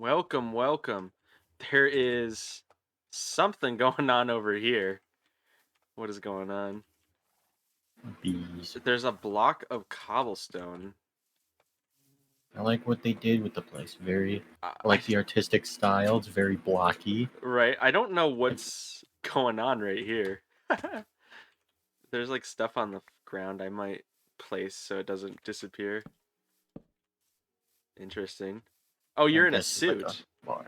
Welcome, welcome. There is something going on over here. What is going on? Bees. There's a block of cobblestone. I like what they did with the place. I I- like the artistic style. It's very blocky. Right? I don't know what's going on right here. There's like stuff on the ground I might place so it doesn't disappear. Interesting. Oh, you're in a This is like suit. bar.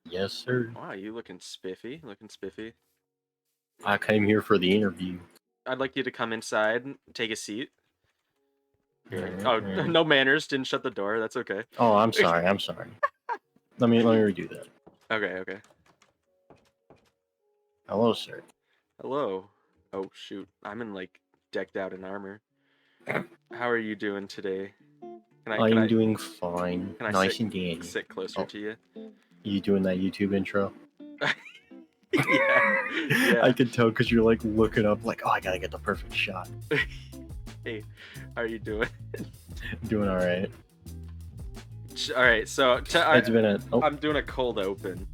Yes, sir. Wow, you looking spiffy. Looking spiffy. I came here for the interview. I'd like you to come inside and take a seat. Here. Alright, Oh, alright. no manners. Didn't shut the door. That's okay. Oh, I'm sorry. Let me redo that. Okay. Hello, sir. Hello. Oh shoot, I'm in like decked out in armor. How are you doing today? I'm doing fine. can I Nice and dandy. sit closer to you? You doing that YouTube intro? Yeah. I can tell because you're like looking up, like, oh, I gotta get the perfect shot. Hey, how are you doing? Doing all right. All right, so I'm doing a cold open.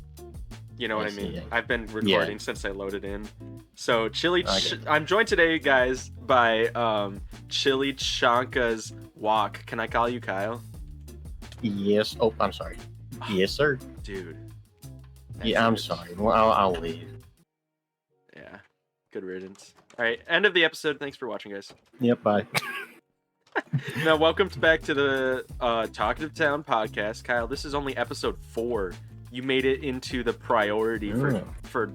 You know what I mean? Yeah. I've been recording since I loaded in. So I'm joined today, guys, by Chili Chanka's Walk. Can I call you Kyle? Yes. Oh, I'm sorry. Yes, sir. Dude. Yeah, I'm sorry. Well, I'll leave. Yeah. Good riddance. All right, end of the episode. Thanks for watching, guys. Yep. Bye. Now, welcome back to the Talkative Town podcast, Kyle. This is only episode 4. You made it into the priority for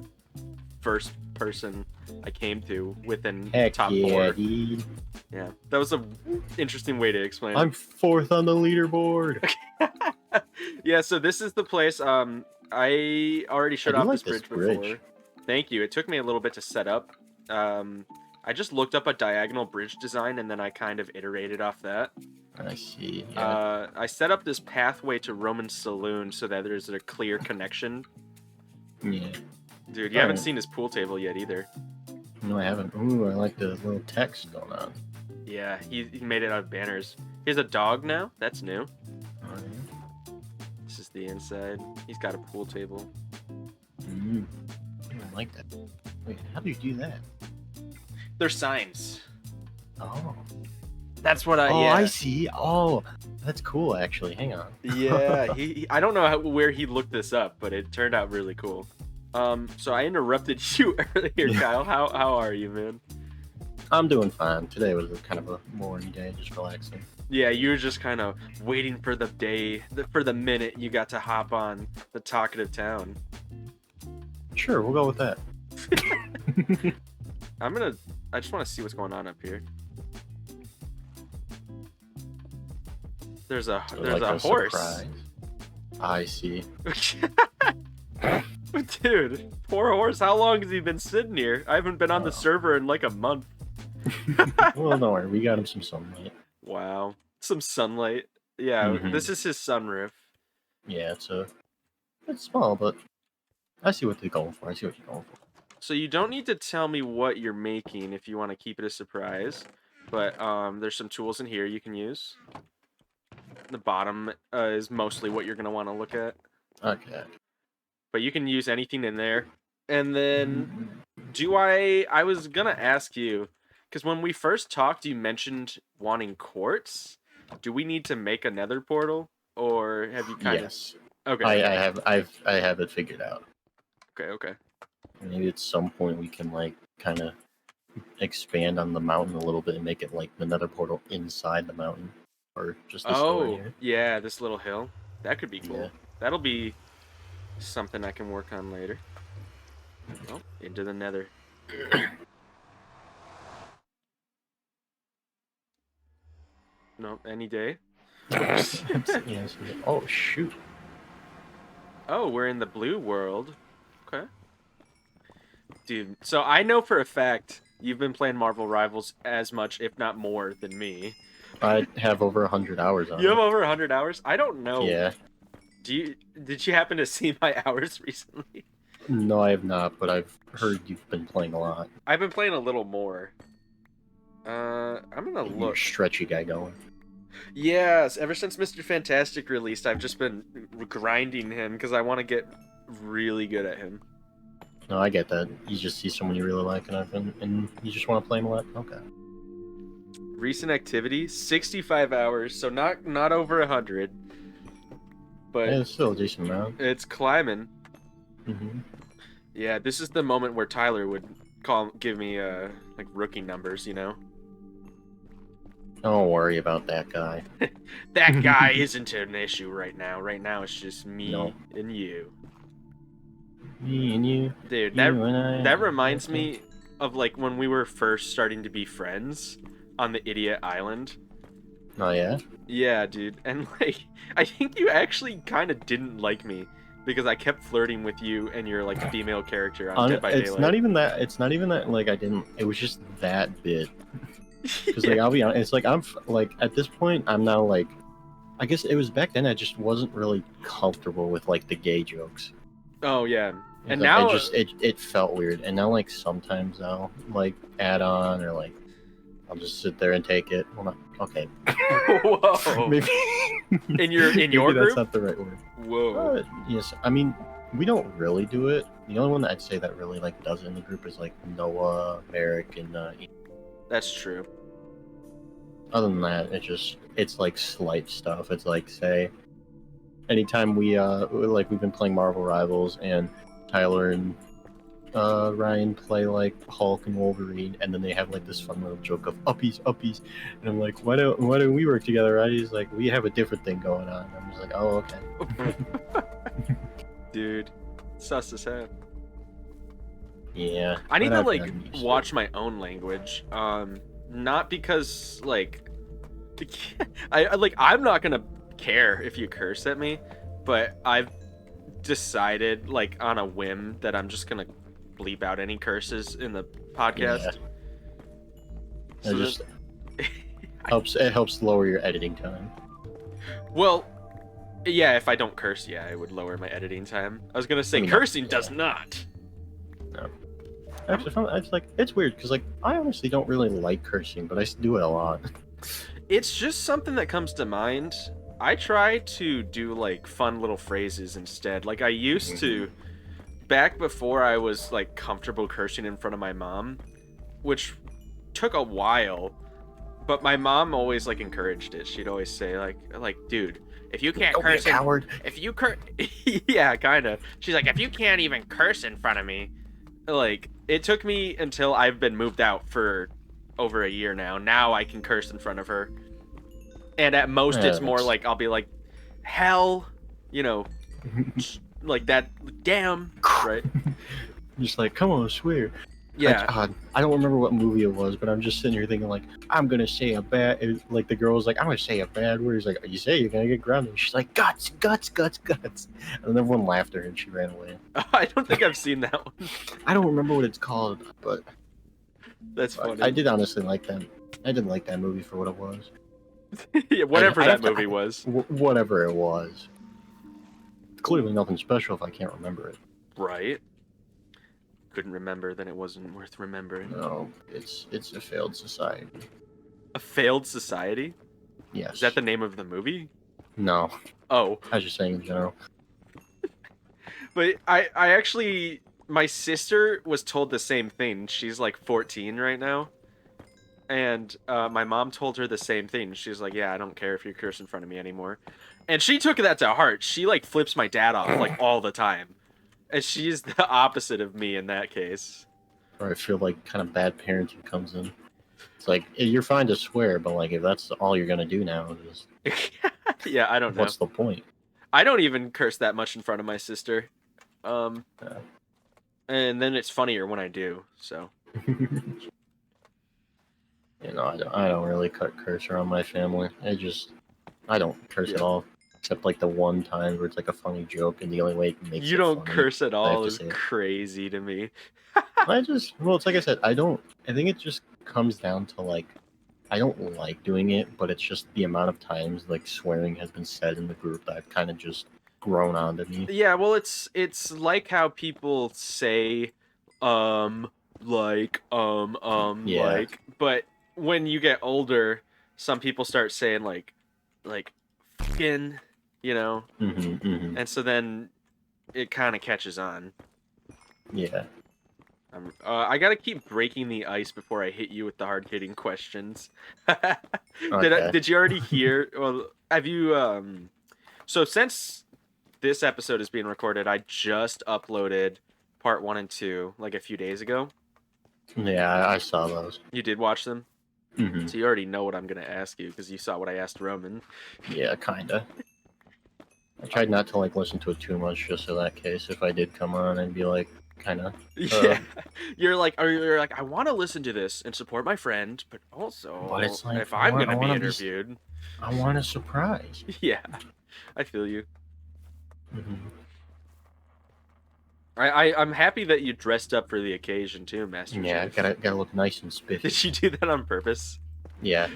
first person I came to within top 4. Dude. Yeah, that was a interesting way to explain I'm it. 4th on the leaderboard. Yeah, so this is the place. I already showed off this bridge before. Thank you. It took me a little bit to set up. I just looked up a diagonal bridge design and then I kind of iterated off that. I see. Yeah. I set up this pathway to Roman's saloon so that there's a clear connection. Yeah. Dude, you haven't seen his pool table yet either. No, I haven't. Ooh, I like the little text going on. Yeah, he made it out of banners. He has a dog now. That's new. Alright. This is the inside. He's got a pool table. I like that. Wait, how do you do that? They're signs. Oh. That's what Oh, yeah. I see. Oh, that's cool, actually. Hang on. Yeah, I don't know where he looked this up, but it turned out really cool. So I interrupted you earlier, Kyle. How are you, man? I'm doing fine. Today was kind of a boring day, just relaxing. Yeah, you were just kind of waiting for the day, for the minute you got to hop on the Talkative Town. Sure, we'll go with that. I just want to see what's going on up here. There's a horse. Surprise. I see. Dude, poor horse. How long has he been sitting here? I haven't been on the server in like a month. Well, don't worry. We got him some sunlight. Wow. Some sunlight. Yeah, This is his sunroof. Yeah, it's small, but I see what they're going for. So you don't need to tell me what you're making if you want to keep it a surprise. But there's some tools in here you can use. The bottom is mostly what you're going to want to look at. Okay. But you can use anything in there. And then, I was going to ask you, because when we first talked, you mentioned wanting quartz. Do we need to make a nether portal? Or have you kind of... Okay. I have it figured out. Okay. Maybe at some point we can, like, kind of expand on the mountain a little bit and make it, like, the nether portal inside the mountain. Or just this door here. Yeah, this little hill. That could be cool. Yeah. That'll be something I can work on later. Oh, into the nether. No, any day. Oh, shoot. Oh, we're in the blue world. Okay. Dude, so I know for a fact you've been playing Marvel Rivals as much, if not more, than me. I have over 100 hours on it. You have over 100 hours? I don't know. Yeah. Did you happen to see my hours recently? No, I have not, but I've heard you've been playing a lot. I've been playing a little more. I'm gonna look. Stretchy guy going. Yes, ever since Mr. Fantastic released, I've just been grinding him because I want to get really good at him. No, I get that. You just see someone you really like and you just want to play him a lot. Okay. Recent activity, 65 hours, so not over 100, but Yeah, it's still a decent amount. it's climbing. Mm-hmm. Yeah, this is the moment where Tyler would give me like rookie numbers, you know. Don't worry about that guy. That guy isn't an issue right now. Right now it's just me No. and you. Me and you. Dude, You and I. that reminds me of like when we were first starting to be friends on the Idiot Island. Oh yeah. Yeah, dude. And like I think you actually kind of didn't like me because I kept flirting with you and your like female character on Dead by It's Daylight. not even that. It's not even that. Like I didn't. It was just that bit. Because like Yeah. I'll be honest, it's like like at this point I'm now like, I guess it was back then I just wasn't really comfortable with like the gay jokes. Oh yeah. And Like, now it felt weird, and now like sometimes I'll like add on or like I'll just sit there and take it. Well, not okay. Whoa. Maybe In your maybe group? that's not the right word. Whoa. Yes, I mean we don't really do it. The only one that I'd say that really like does it in the group is like Noah, Merrick, and Ian. That's true. Other than that, it's like slight stuff. It's like say, anytime we've been playing Marvel Rivals and Tyler and Ryan play like Hulk and Wolverine, and then they have like this fun little joke of uppies, uppies, and I'm like, why don't we work together? Right? He's like, we have a different thing going on. I'm just like, oh okay. Dude, sus as hell. Yeah. I need but to I've like gotten used to watch it. my own language. Not because like I'm not gonna care if you curse at me, but I've decided like on a whim that I'm just gonna bleep out any curses in the podcast. Yeah. So It just helps. It helps lower your editing time. well, yeah, if I don't curse, yeah, it would lower my editing time. I was gonna say I mean, cursing yeah. does not. No. Actually, it's like it's weird because like I honestly don't really like cursing, but I do it a lot. It's just something that comes to mind. I try to do like fun little phrases instead. Like I used to back before I was like comfortable cursing in front of my mom, which took a while, but my mom always like encouraged it. She'd always say like dude, if you can't Don't be a curse in, coward. if you curse yeah, kind of. She's like if you can't even curse in front of me. Like it took me until I've been moved out for over a year now. Now I can curse in front of her. And at most Yeah, it's more that's- like I'll be like hell, you know, like that damn, right? Just like, come on, swear. Yeah. I don't remember what movie it was, but I'm just sitting here thinking like, I'm gonna say a bad. Like the girl's like, I'm gonna say a bad word. He's like, you say you're gonna get grounded. She's like, guts, guts, guts, guts. And everyone laughed at her and she ran away. I don't think I've seen that one. I don't remember what it's called, but That's funny. I did honestly like that. I did like that movie for what it was. Yeah, whatever I that have to- movie was. Whatever it was. Clearly nothing special if I can't remember it. Right. Couldn't remember, then it wasn't worth remembering. No, it's a failed society. A failed society? Yes. Is that the name of the movie? No, Oh. I was just saying in general. But I actually, my sister was told the same thing. She's like 14 right now. And my mom told her the same thing. She's like, yeah, I don't care if you curse in front of me anymore. And she took that to heart. She like flips my dad off like all the time. And she's the opposite of me in that case. Or I feel like kind of bad parenting comes in. It's like, you're fine to swear, but like if that's all you're gonna do now, is Yeah, I don't know. what's the point? I don't even curse that much in front of my sister. Yeah. And then it's funnier when I do, so. You know, I don't really cut curse around my family. I don't curse at all. Except like the one time where it's like a funny joke and the only way it makes You it don't funny, curse at I have all to is say it. crazy to me. Well, it's like I said, I think it just comes down to like, I don't like doing it, but it's just the amount of times like swearing has been said in the group that I've kind of just grown onto me. Yeah, well, it's like how people say, Yeah. like, but when you get older, some people start saying like like fucking, you know, and so then it kind of catches on. Yeah. I gotta keep breaking the ice before I hit you with the hard-hitting questions. Okay. Did you already hear? Well, have you? So since this episode is being recorded, I just uploaded part 1 and 2 like a few days ago. Yeah, I saw those. You did watch them, Mm-hmm. so you already know what I'm gonna ask you because you saw what I asked Roman. Yeah, kinda. I tried not to like listen to it too much, just in that case. If I did come on, I'd be like, kinda. Yeah, you're like, I want to listen to this and support my friend, but also, But it's like, if I'm gonna be wanna interviewed, I want a surprise. yeah, I feel you. Mm-hmm. I'm happy that you dressed up for the occasion too, Master Yeah, Chief. gotta look nice and spiffy. Did you do that on purpose? Yeah.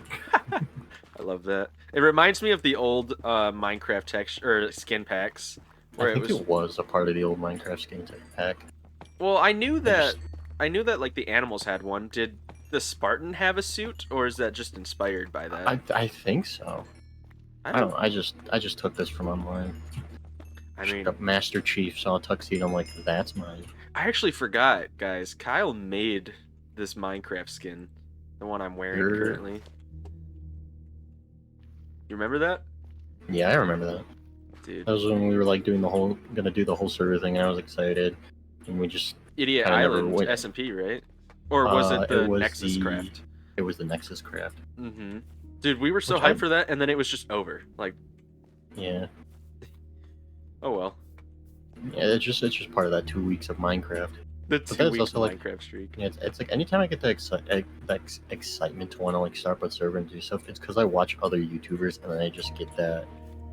I love that. It reminds me of the old Minecraft texture or skin packs, where I think it was a part of the old Minecraft skin pack. Well, I knew that like the animals had one. Did the Spartan have a suit, or is that just inspired by that? I think so. I don't know. I just took this from online. I mean, Master Chief saw a tuxedo. I'm like, that's mine. I actually forgot, guys. Kyle made this Minecraft skin, the one I'm wearing currently. You remember that? Yeah, I remember that. Dude. That was when we were like gonna do the whole server thing, and I was excited, and we just Idiot Island SMP, right? Or was it the Nexus Craft? It was the Nexus Craft. Mm-hmm. Dude, we were so hyped for that, and then it was just over. Like, yeah. Oh well. Yeah, it's just part of that 2 weeks of Minecraft. The 2 weeks of Minecraft streak. Yeah, it's like anytime I get the excitement to want to like start up a server and do stuff, it's because I watch other YouTubers and then I just get that.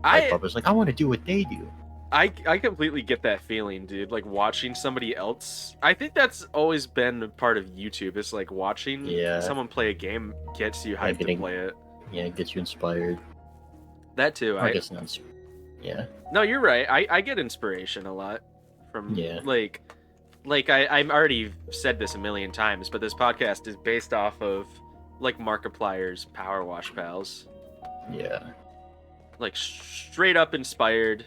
It's like I want to do what they do. I completely get that feeling, dude. Like watching somebody else. I think that's always been a part of YouTube. It's like watching someone play a game gets you hyped to play it. Yeah, it gets you inspired. That too. I guess not. Yeah. No, you're right. I get inspiration a lot from like I've already said this a million times, but this podcast is based off of like Markiplier's Power Wash Pals. Yeah. Like straight up inspired.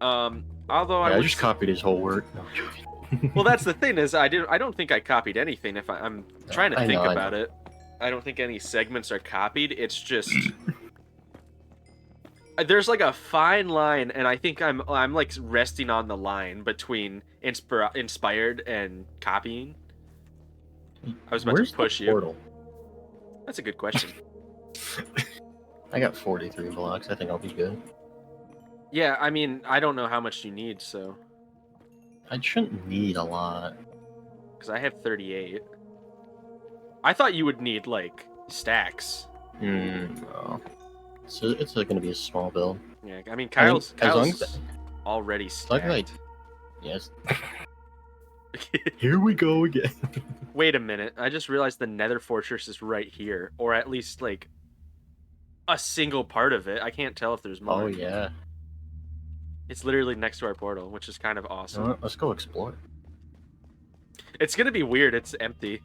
Although I just copied his whole work. No, I'm joking. Well, that's the thing is I don't think I copied anything. If I'm trying to think about it, I don't think any segments are copied. It's just there's like a fine line, and I think I'm like resting on the line between inspired and copying. I was about to push you. Portal? That's a good question. I got 43 blocks. I think I'll be good. Yeah, I mean, I don't know how much you need, so I shouldn't need a lot. Because I have 38. I thought you would need like stacks. No. So it's going to be a small build. Yeah, I mean, Kyle's already stacked. Yes. Here we go again. Wait a minute. I just realized the Nether Fortress is right here. Or at least, like, a single part of it. I can't tell if there's more. Oh, yeah. It's literally next to our portal, which is kind of awesome. You know what? Let's go explore. It's going to be weird. It's empty.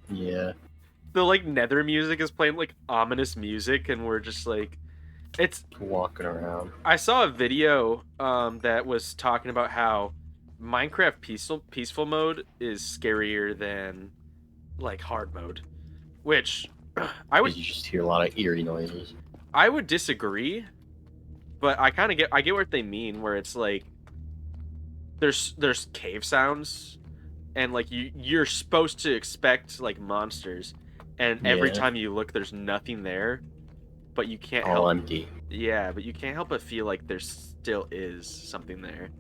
Yeah. The like Nether music is playing like ominous music, and we're just like, it's walking around. I saw a video that was talking about how Minecraft peaceful mode is scarier than like hard mode, which I would. You just hear a lot of eerie noises. I would disagree, but I get what they mean, where it's like there's cave sounds, and like you're supposed to expect like monsters. And every time you look, there's nothing there, but you can't help. All empty. Yeah, but you can't help but feel like there still is something there.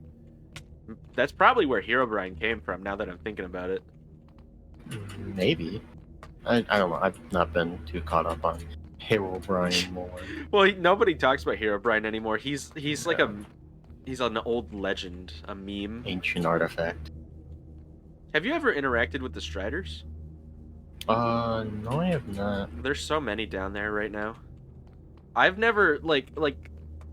That's probably where Herobrine came from. Now that I'm thinking about it. Maybe. I don't know. I've not been too caught up on Herobrine more. Well, nobody talks about Herobrine anymore. He's like he's an old legend, a meme, ancient artifact. Have you ever interacted with the Striders? No, I have not. There's so many down there right now. I've never, like,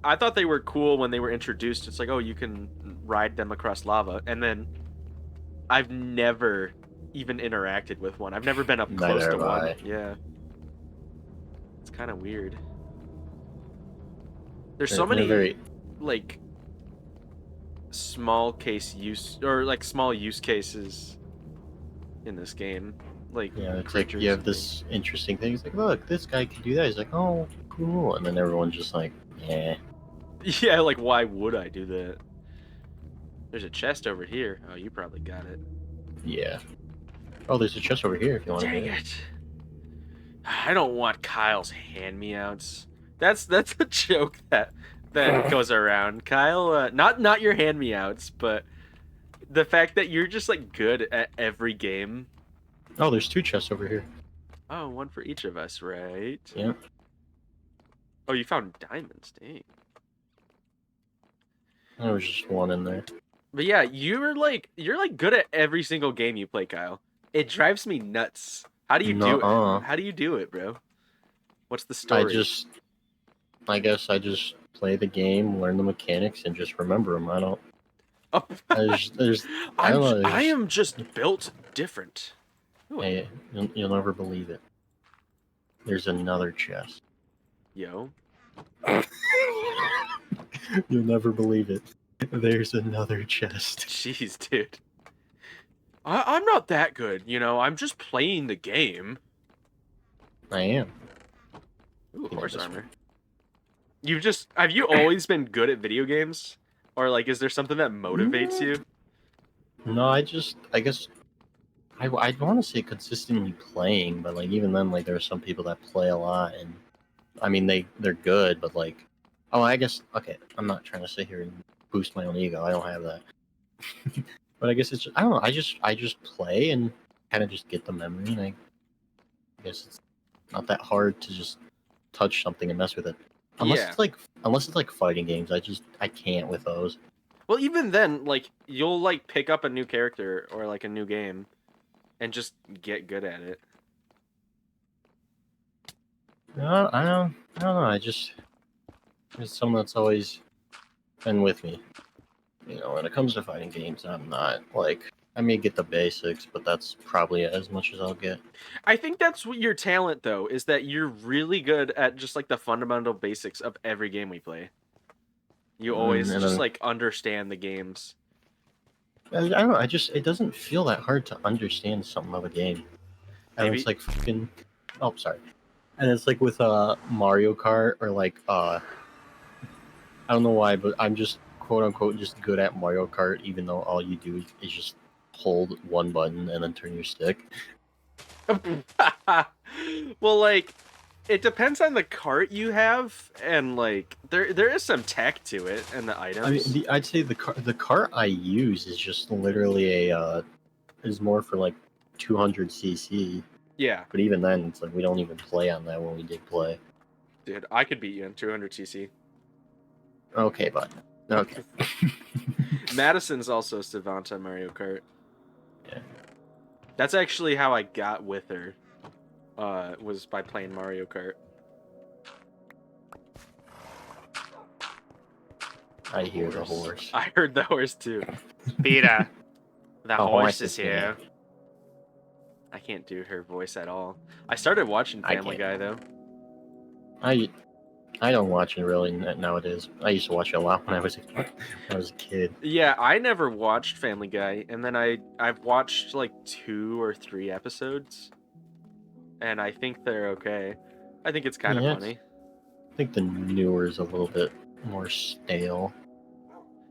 I thought they were cool when they were introduced. It's like, oh, you can ride them across lava. And then I've never even interacted with one. I've never been up close to one. Yeah. It's kind of weird. There's so They're many very like small case use or like small use cases in this game. Like yeah. It's like creatures you have and this interesting thing. It's like, look, this guy can do that. He's like, oh, cool, and then everyone's just like, yeah. things. Yeah, like why would I do that? There's a chest over here. Oh, you probably got it. Yeah. Oh, there's a chest over here if you want to Dang get it. it. I don't want Kyle's hand-me-outs. That's a joke that goes around. Kyle, not your hand-me-outs, but the fact that you're just like good at every game. Oh, there's 2 chests over here. Oh, one for each of us, right? Yeah. Oh, you found diamonds, dang. There was just one in there. But yeah, you're like good at every single game you play, Kyle. It drives me nuts. How do you do it? How do you do it, bro? What's the story? I guess I just play the game, learn the mechanics, and just remember them. I don't. Oh. I don't know. I am just built different. Ooh. Hey, you'll never believe it. There's another chest. Yo. You'll never believe it. There's another chest. Jeez, dude. I'm not that good, you know. I'm just playing the game. I am. Ooh, horse armor. Have you always been good at video games? Or like, is there something that motivates you? No, I guess I want to say consistently playing, but like even then, like there are some people that play a lot, and I mean they're good, but like, oh, I guess okay. I'm not trying to sit here and boost my own ego. I don't have that. But I guess it's I don't know. I just play and kind of just get the memory, and I guess it's not that hard to just touch something and mess with it. Unless it's like fighting games, I can't with those. Well, even then, like you'll like pick up a new character or like a new game, and just get good at it. No, I don't know. It's something that's always been with me. You know, when it comes to fighting games, I'm not like I may get the basics, but that's probably as much as I'll get. I think that's what your talent though is that you're really good at just like the fundamental basics of every game we play. You always just like understand the games. I don't know. It doesn't feel that hard to understand something of a game. And it's like fucking. Oh, sorry. And it's like with Mario Kart or like I don't know why, but I'm just quote unquote just good at Mario Kart, even though all you do is just hold one button and then turn your stick. Well, like it depends on the cart you have, and like there is some tech to it and the items. I mean, I'd say the cart I use is just literally is more for like 200cc. Yeah. But even then, it's like we don't even play on that when we did play. Dude, I could beat you in 200cc. Okay, bud. Okay. Madison's also savant on Mario Kart. Yeah. That's actually how I got with her. Was by playing Mario Kart. I hear the horse. I heard the horse too. Peter, the horse is here. I can't do her voice at all. I started watching Family Guy though. I don't watch it really nowadays. I used to watch it a lot when I was a kid. Yeah, I never watched Family Guy, and then I've watched like 2 or 3 episodes, and I think they're okay. I think it's kind of funny. I think the newer is a little bit more stale.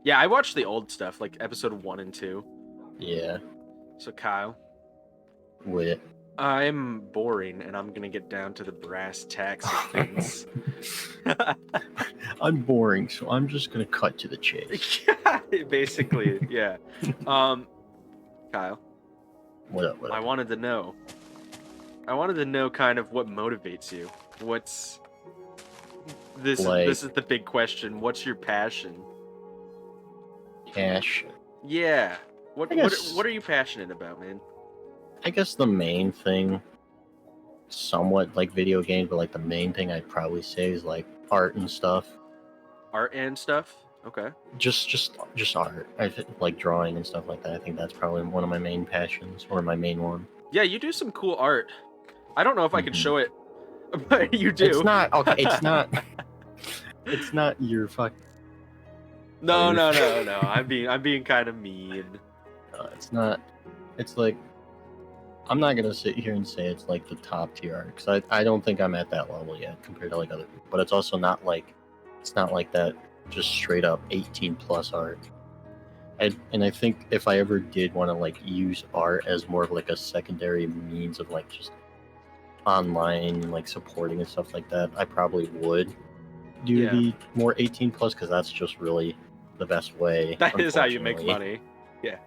Yeah, I watched the old stuff, like episode 1 and 2. Yeah. So Kyle, Wit. I'm boring, and I'm gonna get down to the brass tacks of things. I'm boring, so I'm just gonna cut to the chase. Basically, yeah. Kyle. What up? I wanted to know kind of what motivates you. What's this? This is the big question. What's your passion? Passion. Yeah. What are you passionate about, man? I guess the main thing, somewhat like video games, but like the main thing I'd probably say is like art and stuff. Art and stuff? Okay. Just art. Like drawing and stuff like that. I think that's probably one of my main passions, or my main one. Yeah, you do some cool art. I don't know if I can show it, but you do. It's not okay. It's not your fuck. No. I'm being kind of mean. It's not. It's like, I'm not gonna sit here and say it's like the top tier art, because I don't think I'm at that level yet compared to like other people. But it's also not like, it's not like that just straight up 18 plus art. And I think if I ever did want to like use art as more of like a secondary means of like just online like supporting and stuff like that, I probably would do the more 18 plus, because that's just really the best way. That is how you make money. Yeah,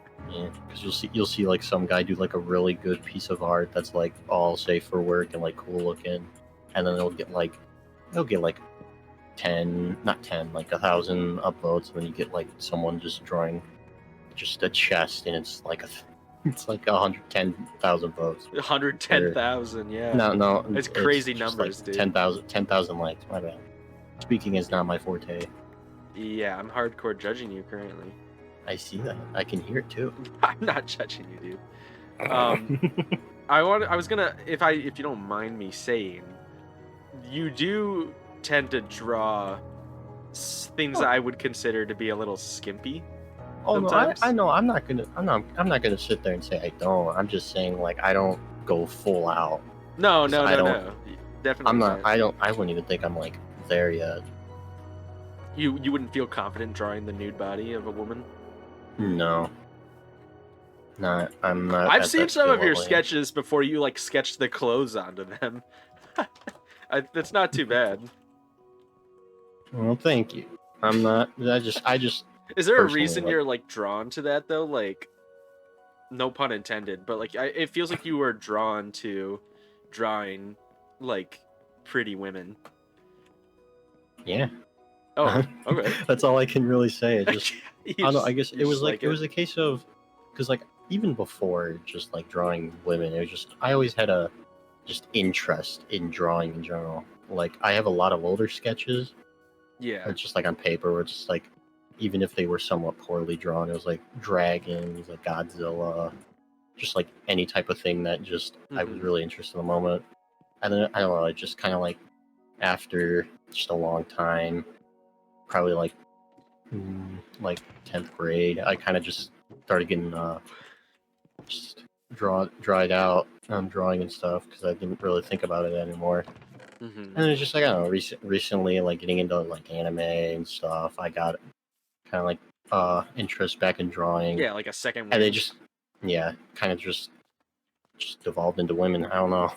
because you'll see like some guy do like a really good piece of art that's like all safe for work and like cool looking, and then they'll get like 10, not 10, like 1,000 upvotes, and then you get like someone just drawing just a chest, and it's like it's like 110,000 votes. 110,000, yeah. No, it's crazy numbers, like dude. 10,000 likes. My bad. Speaking is not my forte. Yeah, I'm hardcore judging you currently. I see that. I can hear it too. I'm not judging you, dude. I was gonna, if you don't mind me saying, you do tend to draw things I would consider to be a little skimpy. Oh sometimes. no, I know. I'm not gonna sit there and say I don't. I'm just saying like I don't go full out. No. Definitely. I'm not. I wouldn't even think I'm like there yet. You wouldn't feel confident drawing the nude body of a woman? No. I'm not. I've seen some of your sketches before you like sketched the clothes onto them. That's not too bad. Well, thank you. I'm not. I just. Is there a reason you're like drawn to that though? Like, no pun intended, but like it feels like you were drawn to drawing like pretty women. Yeah. Oh, okay. That's all I can really say. It just, I don't know. I guess it was like it was a case of, because like even before just like drawing women, it was just I always had a just interest in drawing in general. Like I have a lot of older sketches. Yeah. It's just like on paper, where it's just like, even if they were somewhat poorly drawn, it was like dragons, like Godzilla, just like any type of thing that just I was really interested in the moment. And then I don't know, it just kind of like after just a long time, probably like 10th grade, I kind of just started getting just dried out on drawing and stuff, because I didn't really think about it anymore. And it's just like, I don't know, recently like getting into like anime and stuff, I got kind of like interest back in drawing. Yeah, like a second one. And they just kind of just evolved into women. I don't know.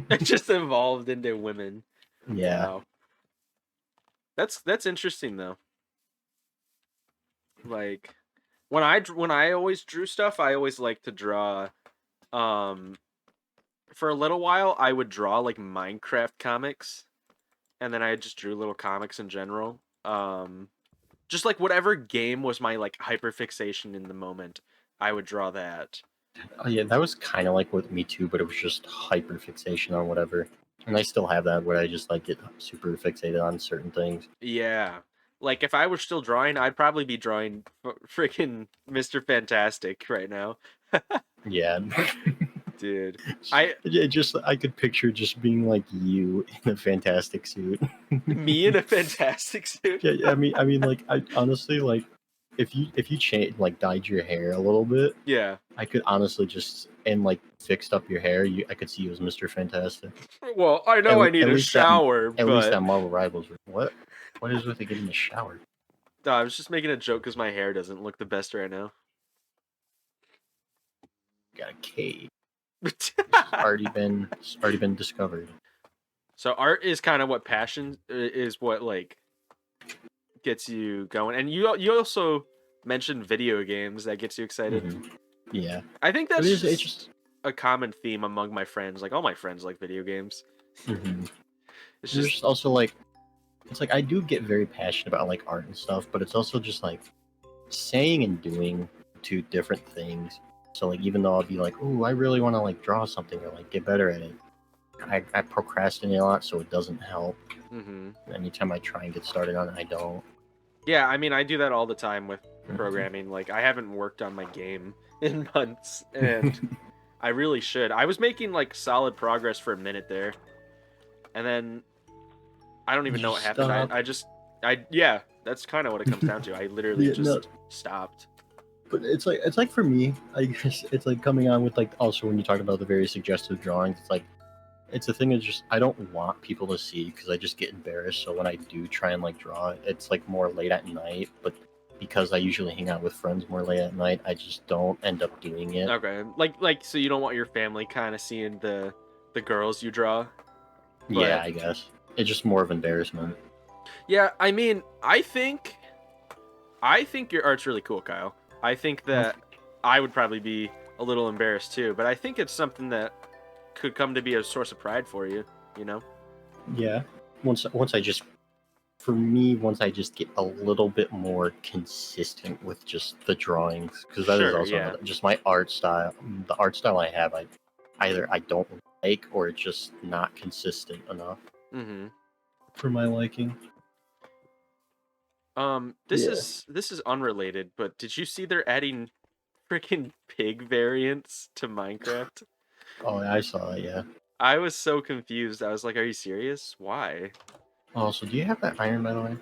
It just evolved into women. Yeah. Wow. That's interesting though. Like when I always drew stuff, I always like to draw for a little while I would draw like Minecraft comics, and then I just drew little comics in general. Just like whatever game was my like hyperfixation in the moment, I would draw that. Oh yeah, that was kind of like with me too, but it was just hyperfixation on whatever. And I still have that where I just like get super fixated on certain things. Yeah. Like if I were still drawing, I'd probably be drawing freaking Mr. Fantastic right now. Yeah. Dude. I could picture just being like you in a fantastic suit. Me in a fantastic suit? Yeah, I mean like I honestly like if you change like dyed your hair a little bit, yeah, I could honestly just and like fixed up your hair, I could see you as Mr. Fantastic. Well, I know I need a shower, at least that Marvel Rivals. What is with it getting a shower? No, I was just making a joke because my hair doesn't look the best right now. Got a cave. It's already been discovered. So art is kind of what passion is, what like gets you going. And you also mentioned video games that gets you excited. Mm-hmm. Yeah, I think that's just a common theme among my friends. Like all my friends like video games. Mm-hmm. It's just also like, it's like I do get very passionate about like art and stuff, but it's also just like saying and doing two different things. So like even though I'll be like, oh, I really want to like draw something or like get better at it, I procrastinate a lot, so it doesn't help. Mm-hmm. Anytime I try and get started on it, I don't. Yeah, I mean, I do that all the time with programming. Like, I haven't worked on my game in months, and I really should. I was making, like, solid progress for a minute there, and then I don't even know what happened. Yeah, that's kind of what it comes down to. I literally Yeah, no, just stopped. but it's like for me, I guess it's like coming on with like also when you talk about the very suggestive drawings, it's like it's a thing of just I don't want people to see because I just get embarrassed. So when I do try and like draw, it's like more late at night. But because I usually hang out with friends more late at night, I just don't end up doing it. Okay, like so you don't want your family kind of seeing the girls you draw, Yeah, but I guess it's just more of embarrassment. yeah, I mean, I think your art's really cool, Kyle. I think that I would probably be a little embarrassed too, but I think it's something that could come to be a source of pride for you, you know? Yeah, once I just for me once I just get a little bit more consistent with just the drawings because that is Sure, also yeah. another, just my art style. The art style I have, I don't like or it's just not consistent enough Mm-hmm. for my liking. This Yeah. is unrelated, but did you see they're adding freaking pig variants to Minecraft? Oh, yeah, I saw it. Yeah. I was so confused. I was like, "Are you serious? Why?" Oh, so do you have that iron by the way?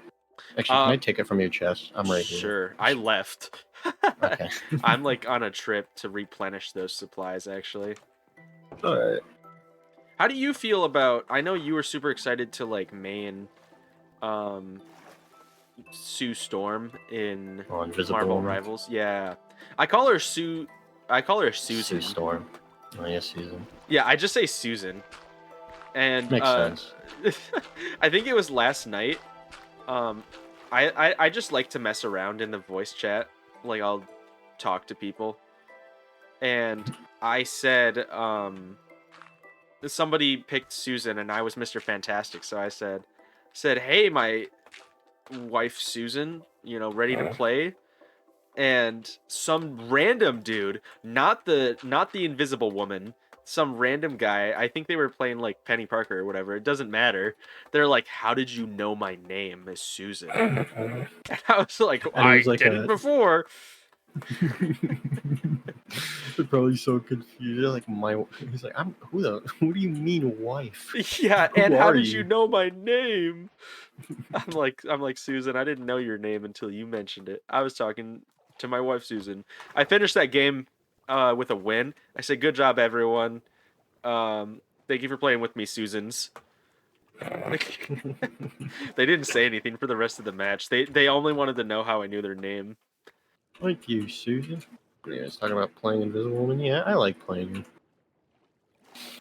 Actually, can Uh, I take it from your chest? I'm right here. sure. I left. Okay. I'm like on a trip to replenish those supplies actually. All right. How do you feel about I know you were super excited to like main um Sue Storm in Oh, invisible Marvel woman. Rivals. Yeah. I call her Sue I call her Sue Susan. Storm. Oh, yes, Susan. Yeah, I just say Susan. And Makes sense. I think it was last night. Um I just like to mess around in the voice chat. Like I'll talk to people. And I said somebody picked Susan and I was Mr. Fantastic, so I said, "Hey, my wife Susan, ready to play?" And some random dude, not the invisible woman, some random guy, I think they were playing like Penny Parker or whatever, it doesn't matter. They're like, "How did you know my name is Susan?" And And I was like, it "I was like didn't a. before." They're probably so confused. They're like, He's like, I'm. Who do you mean, wife? Yeah, and Who how are did you you? know my name? I'm like Susan, I didn't know your name until you mentioned it. I was talking to my wife Susan. I finished that game with a win. I said, "Good job, everyone. Thank you for playing with me, Susans." They didn't say anything for the rest of the match. They only wanted to know how I knew their name. Thank you, Susan. Yeah, it's talking about playing Invisible Woman. Yeah, I like playing her.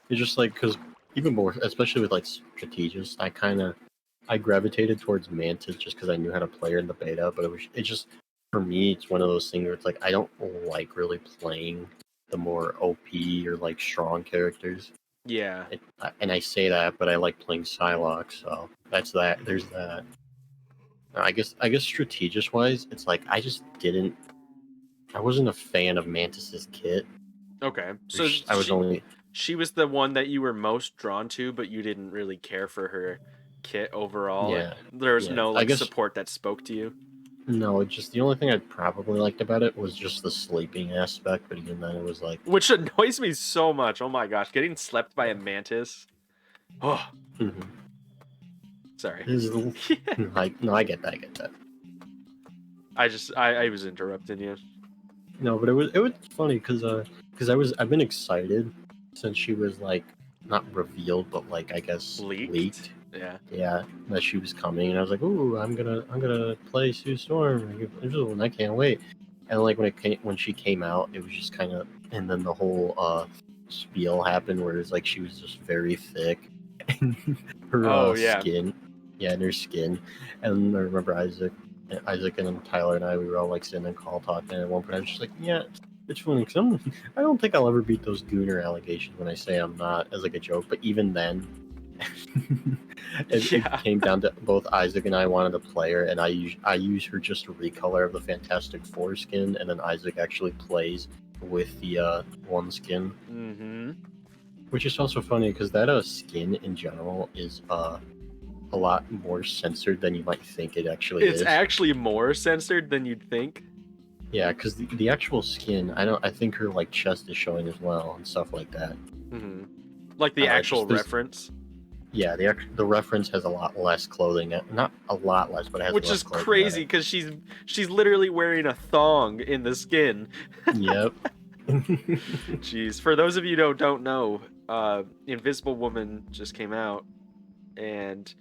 It's just like because even more, especially with like strategists, I gravitated towards Mantis just because I knew how to play her in the beta. But it just for me, it's one of those things where it's like I don't like really playing the more OP or like strong characters. Yeah. And I say that, but I like playing Psylocke, so that's that. There's that. I guess strategist wise, it's like I just didn't. I wasn't a fan of Mantis's kit. Okay. So I was only she was the one that you were most drawn to, but you didn't really care for her kit overall. yeah There was yeah. no I like guess support that spoke to you. no. It's just the only thing I probably liked about it was just the sleeping aspect. But even then, it was like, Which annoys me so much. Oh my gosh, getting slept by a mantis. Oh, mm-hmm. sorry. Like no, I get that. I get that. I was interrupting you. No, but it was funny because I've been excited since she was like not revealed, but like I guess Leaked? leaked. Yeah. Yeah, that she was coming, and I was like, "Ooh, I'm gonna play Sue Storm, and I can't wait." And like when she came out, it was just kind of, and then the whole spiel happened where it's like she was just very thick, and her Oh yeah. skin, yeah, and her skin, and I remember Isaac and then Tyler and we were all like sitting in call talking, and at one point I was just like, "Yeah." It's funny because I don't think I'll ever beat those Gooner allegations when I say I'm not as like a joke, but even then, it Yeah. came down to both Isaac and I wanted to play her, and I use her just a recolor of the Fantastic Four skin, and then Isaac actually plays with the one skin, Mm-hmm. which is also funny because that skin in general is a lot more censored than you might think it actually It's is. actually more censored than you'd think. Yeah, because the actual skin, I think her like chest is showing as well and stuff like that. Mm-hmm. Like the It's actual just there's reference. Yeah, the reference has a lot less clothing. Not a lot less, but it has which less is clothing in crazy because she's literally wearing a thong in the skin. it. Yep. Jeez, for those of you who don't know, Invisible Woman just came out, and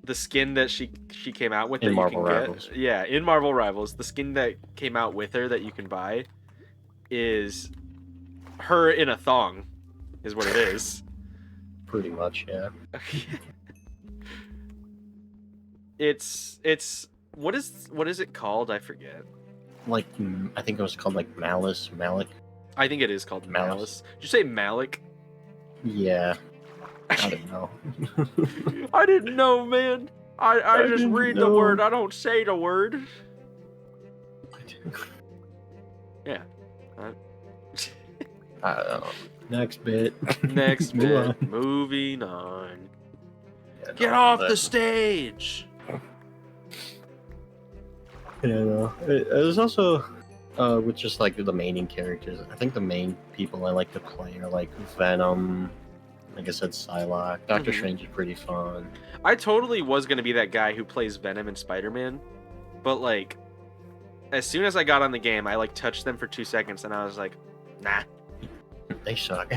the skin that she came out with In that you Marvel can Rivals. get, yeah, in Marvel Rivals, the skin that came out with her that you can buy is her in a thong, is what it is. Pretty much, yeah. It's what is it called? I forget. Like, I think it was called like Malik. I think it is called Malice. Malice. Did you say Malik? Yeah. I don't know. I didn't know, man. I just didn't read the know. word. I don't say the word. Yeah. I don't know. Next bit. Next Move bit. on. Moving on. Yeah, Get no, off that- the stage. Yeah, no. It was also with just like the main characters. I think the main people I like to play are like Venom. Like I said, Psylocke. Doctor Mhm. Strange is pretty fun. I totally was gonna be that guy who plays Venom and Spider-Man, but like, as soon as I got on the game, I like touched them for 2 seconds, and I was like, nah. They suck.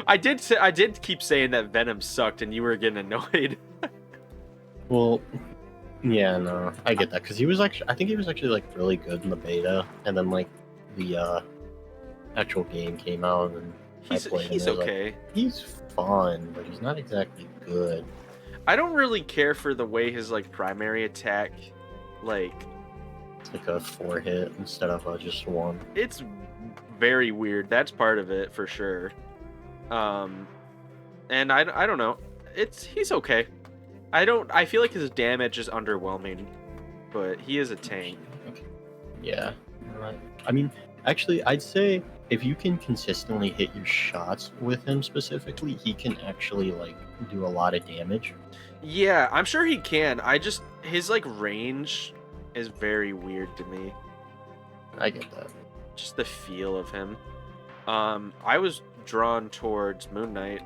I did keep saying that Venom sucked, and you were getting annoyed. Well, yeah, no, I get that because I think he was actually like really good in the beta, and then like the actual game came out and I played him. He's and I was okay. Like, he's fun, but he's not exactly good. I don't really care for the way his like primary attack, like It's like a 4-hit instead of just 1. it's very weird. That's part of it for sure. And I don't know. He's okay. I feel like his damage is underwhelming, but he is a tank. Yeah. I mean, actually, I'd say if you can consistently hit your shots with him specifically, he can actually like do a lot of damage. Yeah, I'm sure he can. His like range is very weird to me. I get that. Just the feel of him. I was drawn towards Moon Knight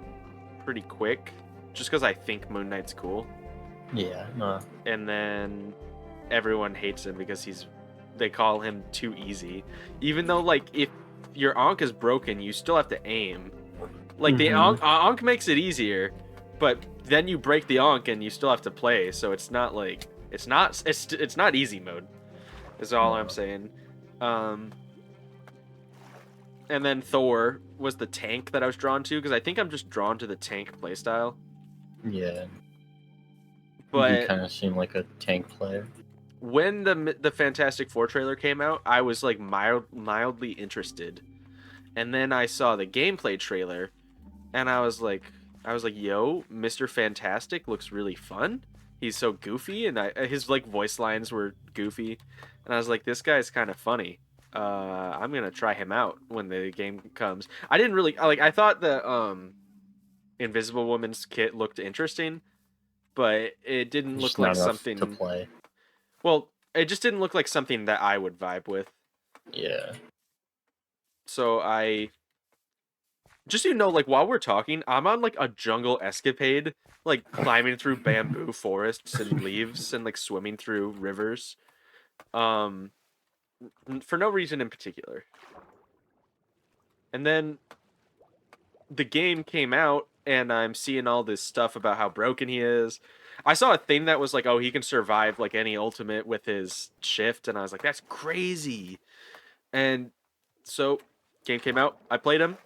pretty quick, just because I think Moon Knight's cool. Yeah, no. And then everyone hates him because they call him too easy. Even though like if your Ankh is broken, you still have to aim. Like the Ankh makes it easier, but then you break the Ankh and you still have to play. So it's not like it's not easy mode. Is all I'm saying. And then Thor was the tank that I was drawn to because I think I'm just drawn to the tank playstyle. Yeah. But you kind of seem like a tank player. When the Fantastic Four trailer came out, I was like mildly interested, and then I saw the gameplay trailer, and I was like, yo, Mr. Fantastic looks really fun. He's so goofy, and his like voice lines were goofy, and I was like, this guy's kind of funny. I'm gonna try him out when the game comes. I didn't really like. I thought the Invisible Woman's kit looked interesting, but it didn't look like something to play. Well, it just didn't look like something that I would vibe with. Yeah. So just so you know, like while we're talking, I'm on like a jungle escapade, like climbing through bamboo forests and leaves and like swimming through rivers. For no reason in particular. And then the game came out and I'm seeing all this stuff about how broken he is. I saw a thing that was like, oh, he can survive like any ultimate with his shift, and I was like, that's crazy. And so, game came out. I played him.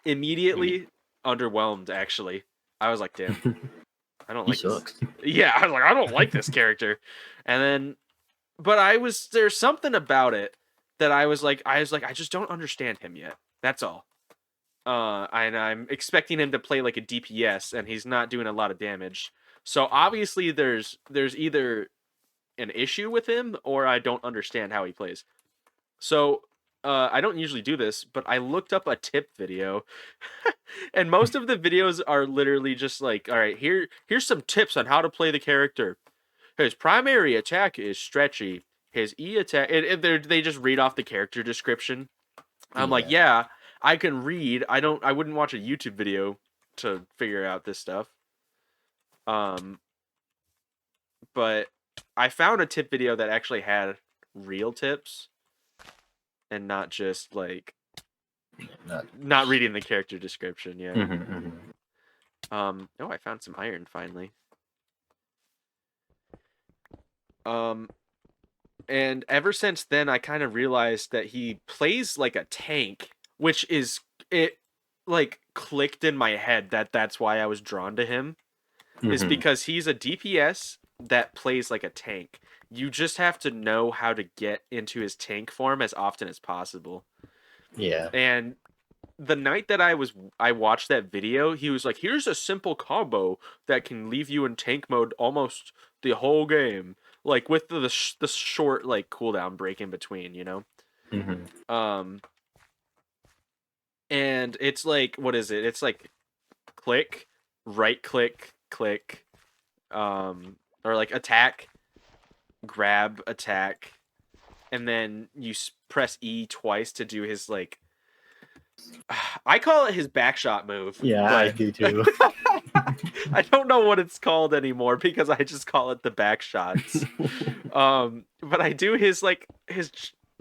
Immediately underwhelmed. Actually, I was like, damn, I don't like He sucks. this. Yeah, I was like, I don't like this character. And then, but there's something about it that I was like, I just don't understand him yet. That's all. And I'm expecting him to play like a DPS, and he's not doing a lot of damage. So obviously, there's either an issue with him, or I don't understand how he plays. So I don't usually do this, but I looked up a tip video, and most of the videos are literally just like, all right, here's some tips on how to play the character. His primary attack is stretchy. His E attack, they just read off the character description. I'm like, yeah, I can read. I wouldn't watch a YouTube video to figure out this stuff. But I found a tip video that actually had real tips and not just like not reading the character description. Yeah. Oh, I found some iron finally. And ever since then, I kind of realized that he plays like a tank, which is it like clicked in my head that that's why I was drawn to him, is because he's a DPS that plays like a tank. You just have to know how to get into his tank form as often as possible. Yeah. And the night that I watched that video, he was like, "Here's a simple combo that can leave you in tank mode almost the whole game, like with the short like cooldown break in between, you know." And it's like, what is it? It's like click, right click, click, or like attack, grab, attack, and then you press E twice to do his like. I call it his backshot move. Yeah, but... I do too. I don't know what it's called anymore because I just call it the backshots. But I do his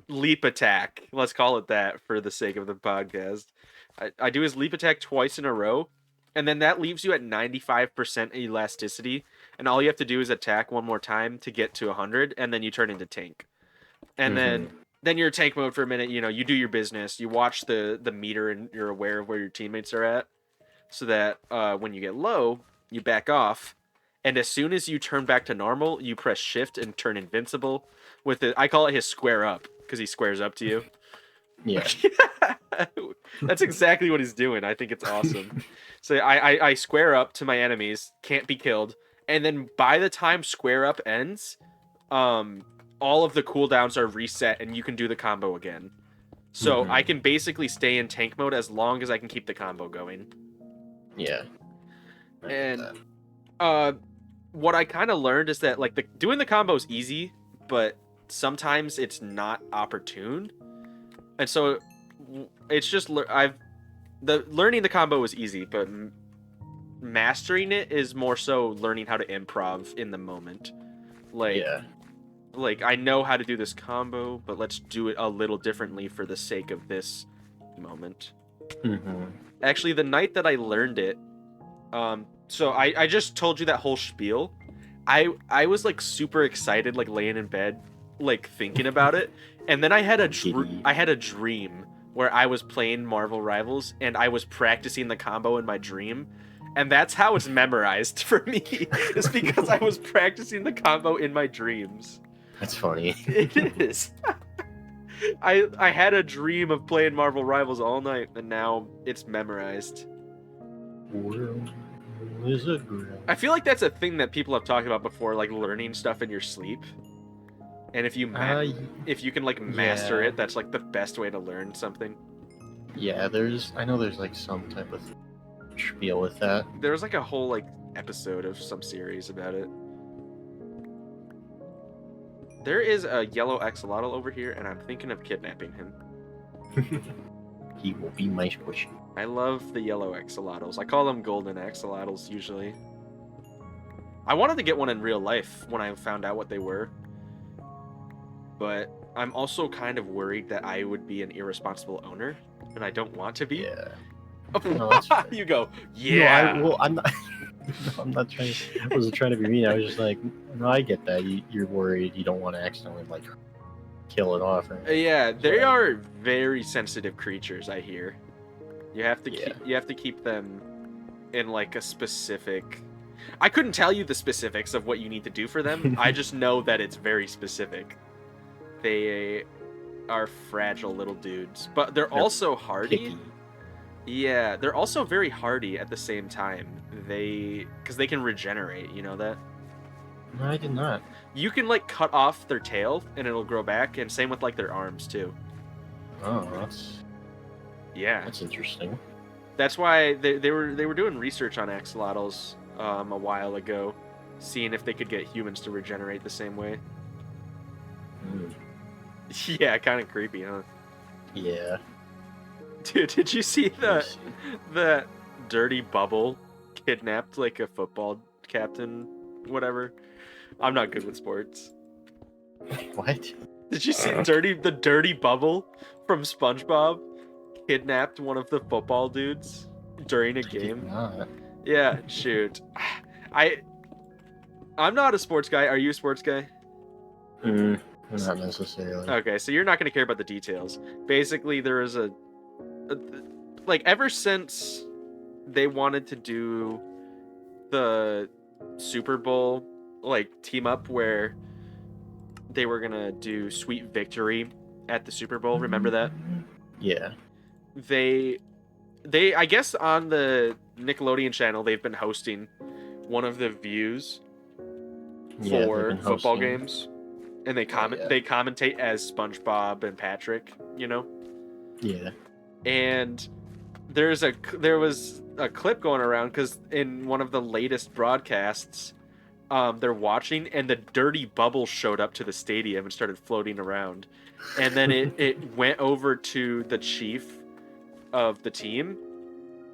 leap attack. Let's call it that for the sake of the podcast. I do his leap attack twice in a row, and then that leaves you at 95% elasticity, and all you have to do is attack one more time to get to 100, and then you turn into tank. And then you're tank mode for a minute, you know, you do your business, you watch the meter, and you're aware of where your teammates are at, so that when you get low, you back off, and as soon as you turn back to normal, you press shift and turn invincible with it. I call it his square up, because he squares up to you. Yeah. That's exactly what he's doing. I think it's awesome. So I square up to my enemies, can't be killed, and then by the time square up ends, all of the cooldowns are reset and you can do the combo again. So I can basically stay in tank mode as long as I can keep the combo going. Yeah. And what I kind of learned is that like doing the combo is easy, but sometimes it's not opportune. And so it's just learning the combo is easy, but mastering it is more so learning how to improv in the moment. Like I know how to do this combo, but let's do it a little differently for the sake of this moment. Actually, the night that I learned it, so I just told you that whole spiel. I was like super excited, like laying in bed, like thinking about it, and then I had a dream where I was playing Marvel Rivals and I was practicing the combo in my dream. And that's how it's memorized for me. It's because I was practicing the combo in my dreams. That's funny. It is. I had a dream of playing Marvel Rivals all night, and now it's memorized. I feel like that's a thing that people have talked about before, like learning stuff in your sleep. And if you can like master it, that's like the best way to learn something. Yeah, I know there's like some type of spiel with that. There was like a whole like episode of some series about it. There is a yellow axolotl over here, and I'm thinking of kidnapping him. He will be my squishy. I love the yellow axolotls. I call them golden axolotls usually. I wanted to get one in real life when I found out what they were. But I'm also kind of worried that I would be an irresponsible owner, and I don't want to be. Yeah. No, you go, yeah. No, I'm not. I'm not trying. I wasn't trying to be mean. I was just like, no, I get that. You're worried. You don't want to accidentally like kill it off. Yeah, they are very sensitive creatures. I hear. You have to keep them in like a specific. I couldn't tell you the specifics of what you need to do for them. I just know that it's very specific. They are fragile little dudes, but they're also hardy. Picky. Yeah, they're also very hardy at the same time. Because they can regenerate, you know that? No, I did not. You can like cut off their tail and it'll grow back, and same with like their arms too. Oh, that's interesting. That's why they were doing research on axolotls a while ago, seeing if they could get humans to regenerate the same way. Yeah, kind of creepy, huh? Yeah. Dude, did you see that dirty bubble kidnapped like a football captain, whatever. I'm not good with sports. What? Did you see the dirty bubble from SpongeBob kidnapped one of the football dudes during a I did game? not. Yeah, shoot. I'm not a sports guy. Are you a sports guy? Not necessarily. Okay, so you're not going to care about the details. Basically, there is like, ever since they wanted to do the Super Bowl, like, team up where they were going to do Sweet Victory at the Super Bowl, remember that? Yeah. They I guess on the Nickelodeon channel, they've been hosting one of the views for football games. And they they commentate as SpongeBob and Patrick, you know? Yeah. And there was a clip going around because in one of the latest broadcasts, they're watching and the dirty bubble showed up to the stadium and started floating around. And then it went over to the chief of the team,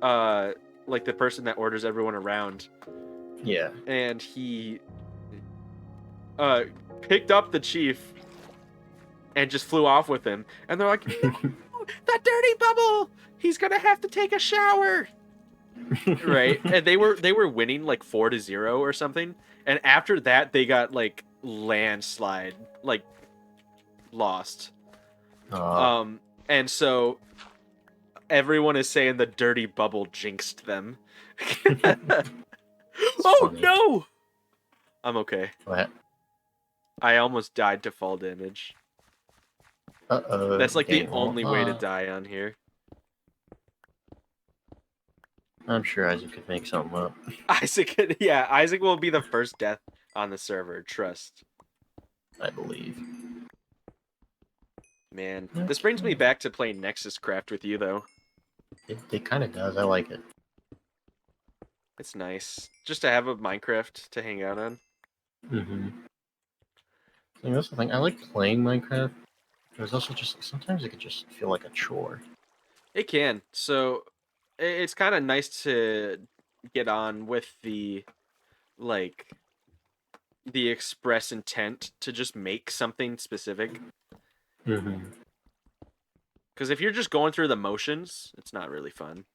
like the person that orders everyone around. Yeah. And he picked up the chief and just flew off with him. And they're like, no, that dirty bubble! He's gonna have to take a shower. Right? And they were winning like 4-0 or something. And after that, they got like landslide, like lost. And so everyone is saying the dirty bubble jinxed them. Oh funny. no! I'm okay. What? I almost died to fall damage. Uh-oh. That's like the only way to die on here. I'm sure Isaac could make something up. Isaac will be the first death on the server, trust. I believe. Man, this brings me back to playing Nexus Craft with you, though. It kind of does. I like it. It's nice. Just to have a Minecraft to hang out on. Mm-hmm. And that's the thing. I like playing Minecraft. There's also just sometimes it could just feel like a chore. It can. So it's kind of nice to get on with the express intent to just make something specific. Mm-hmm. Because if you're just going through the motions, it's not really fun.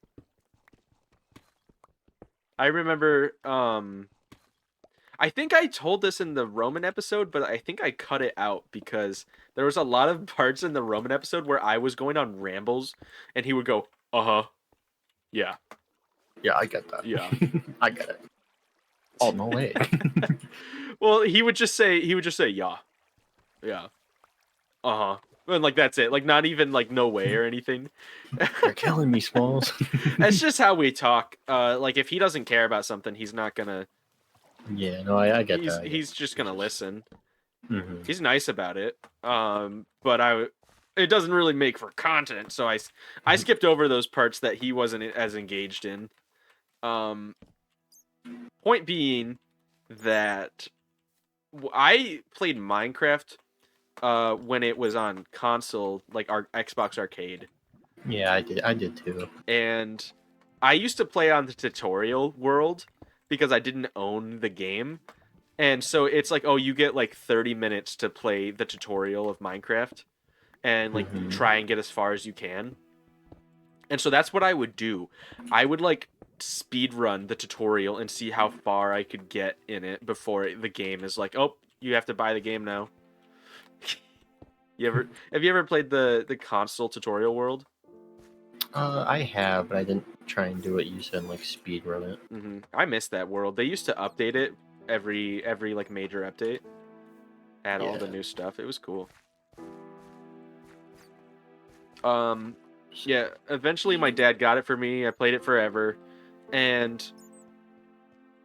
I remember, I think I told this in the Roman episode, but I think I cut it out because there was a lot of parts in the Roman episode where I was going on rambles and he would go, uh-huh, yeah. Yeah, I get that. Yeah. I get it. Oh, no way. Well, he would just say, yeah. Yeah. Uh-huh. And like that's it. Like not even like no way or anything. You're killing me, Smalls. That's just how we talk. Like if he doesn't care about something, he's not gonna. Yeah, no, I get that. He's just gonna listen. Mm-hmm. He's nice about it. But it doesn't really make for content, so I skipped over those parts that he wasn't as engaged in. Point being that I played Minecraft when it was on console, like our Xbox Arcade. Yeah, I did too. And I used to play on the tutorial world because I didn't own the game. And so it's like, oh, you get like 30 minutes to play the tutorial of Minecraft and like try and get as far as you can. And so that's what I would do. I would like speed run the tutorial and see how far I could get in it before the game is like, oh, you have to buy the game now. Have you ever played the console tutorial world? I have, but I didn't try and do what you said, like speed run it. Mm-hmm. I miss that world. They used to update it every like major update. Add all the new stuff. It was cool. Yeah, eventually my dad got it for me. I played it forever. And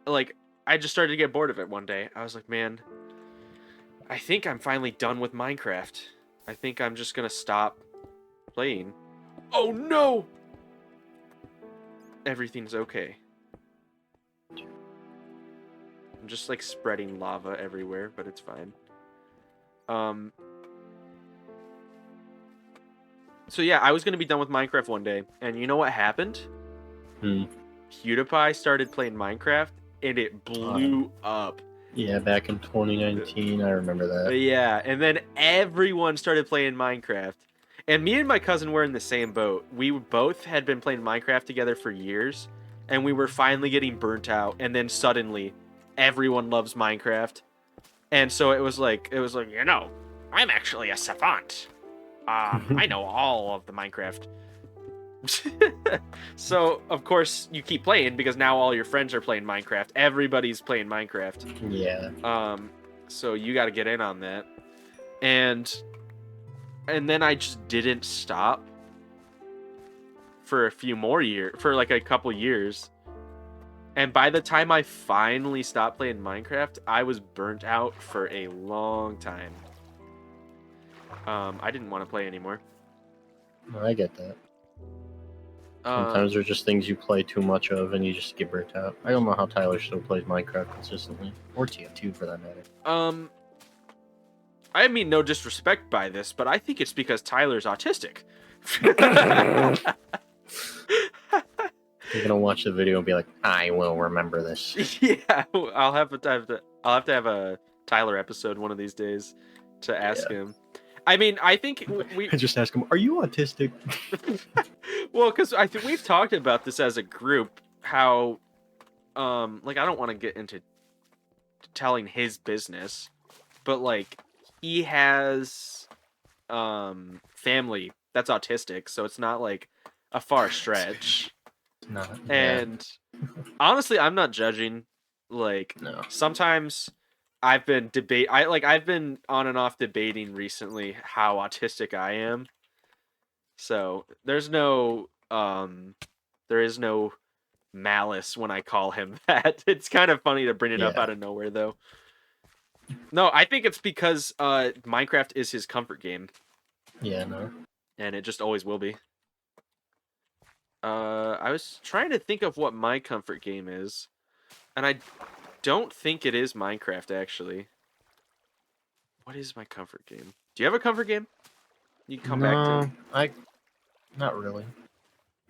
like I just started to get bored of it one day. I was like, man, I think I'm finally done with Minecraft. I think I'm just gonna stop playing. Oh no! Everything's okay. I'm just like spreading lava everywhere, but it's fine. So yeah, I was gonna be done with Minecraft one day, and you know what happened? PewDiePie started playing Minecraft, and it blew up. Yeah, back in 2019, I remember that. Yeah, and then everyone started playing Minecraft. And me and my cousin were in the same boat. We both had been playing Minecraft together for years, and we were finally getting burnt out, and then suddenly everyone loves Minecraft. And so it was like, you know, I'm actually a savant. I know all of the Minecraft. So, of course, you keep playing because now all your friends are playing Minecraft. Everybody's playing Minecraft. Yeah. So you got to get in on that. And then I just didn't stop for a few more years, for like a couple years. And by the time I finally stopped playing Minecraft, I was burnt out for a long time. I didn't want to play anymore. No, I get that. Sometimes there's just things you play too much of and you just get burnt out. I don't know how Tyler still plays Minecraft consistently. Or TF2 for that matter. I mean no disrespect by this, but I think it's because Tyler's autistic. You're gonna watch the video and be like, I will remember this. Yeah, I'll have to have a Tyler episode one of these days to ask him. I mean, I think we just ask him, are you autistic? Well, because I think we've talked about this as a group, how like I don't want to get into telling his business, but like he has family that's autistic, so it's not like a far stretch. No. And honestly, I'm not judging. Like, no. Sometimes I've been I've been on and off debating recently how autistic I am. So there is no malice when I call him that. It's kind of funny to bring it up out of nowhere, though. No, I think it's because Minecraft is his comfort game. Yeah, no. And it just always will be. I was trying to think of what my comfort game is, and I don't think it is Minecraft, actually. What is my comfort game? Do you have a comfort game you can come back to? Not really.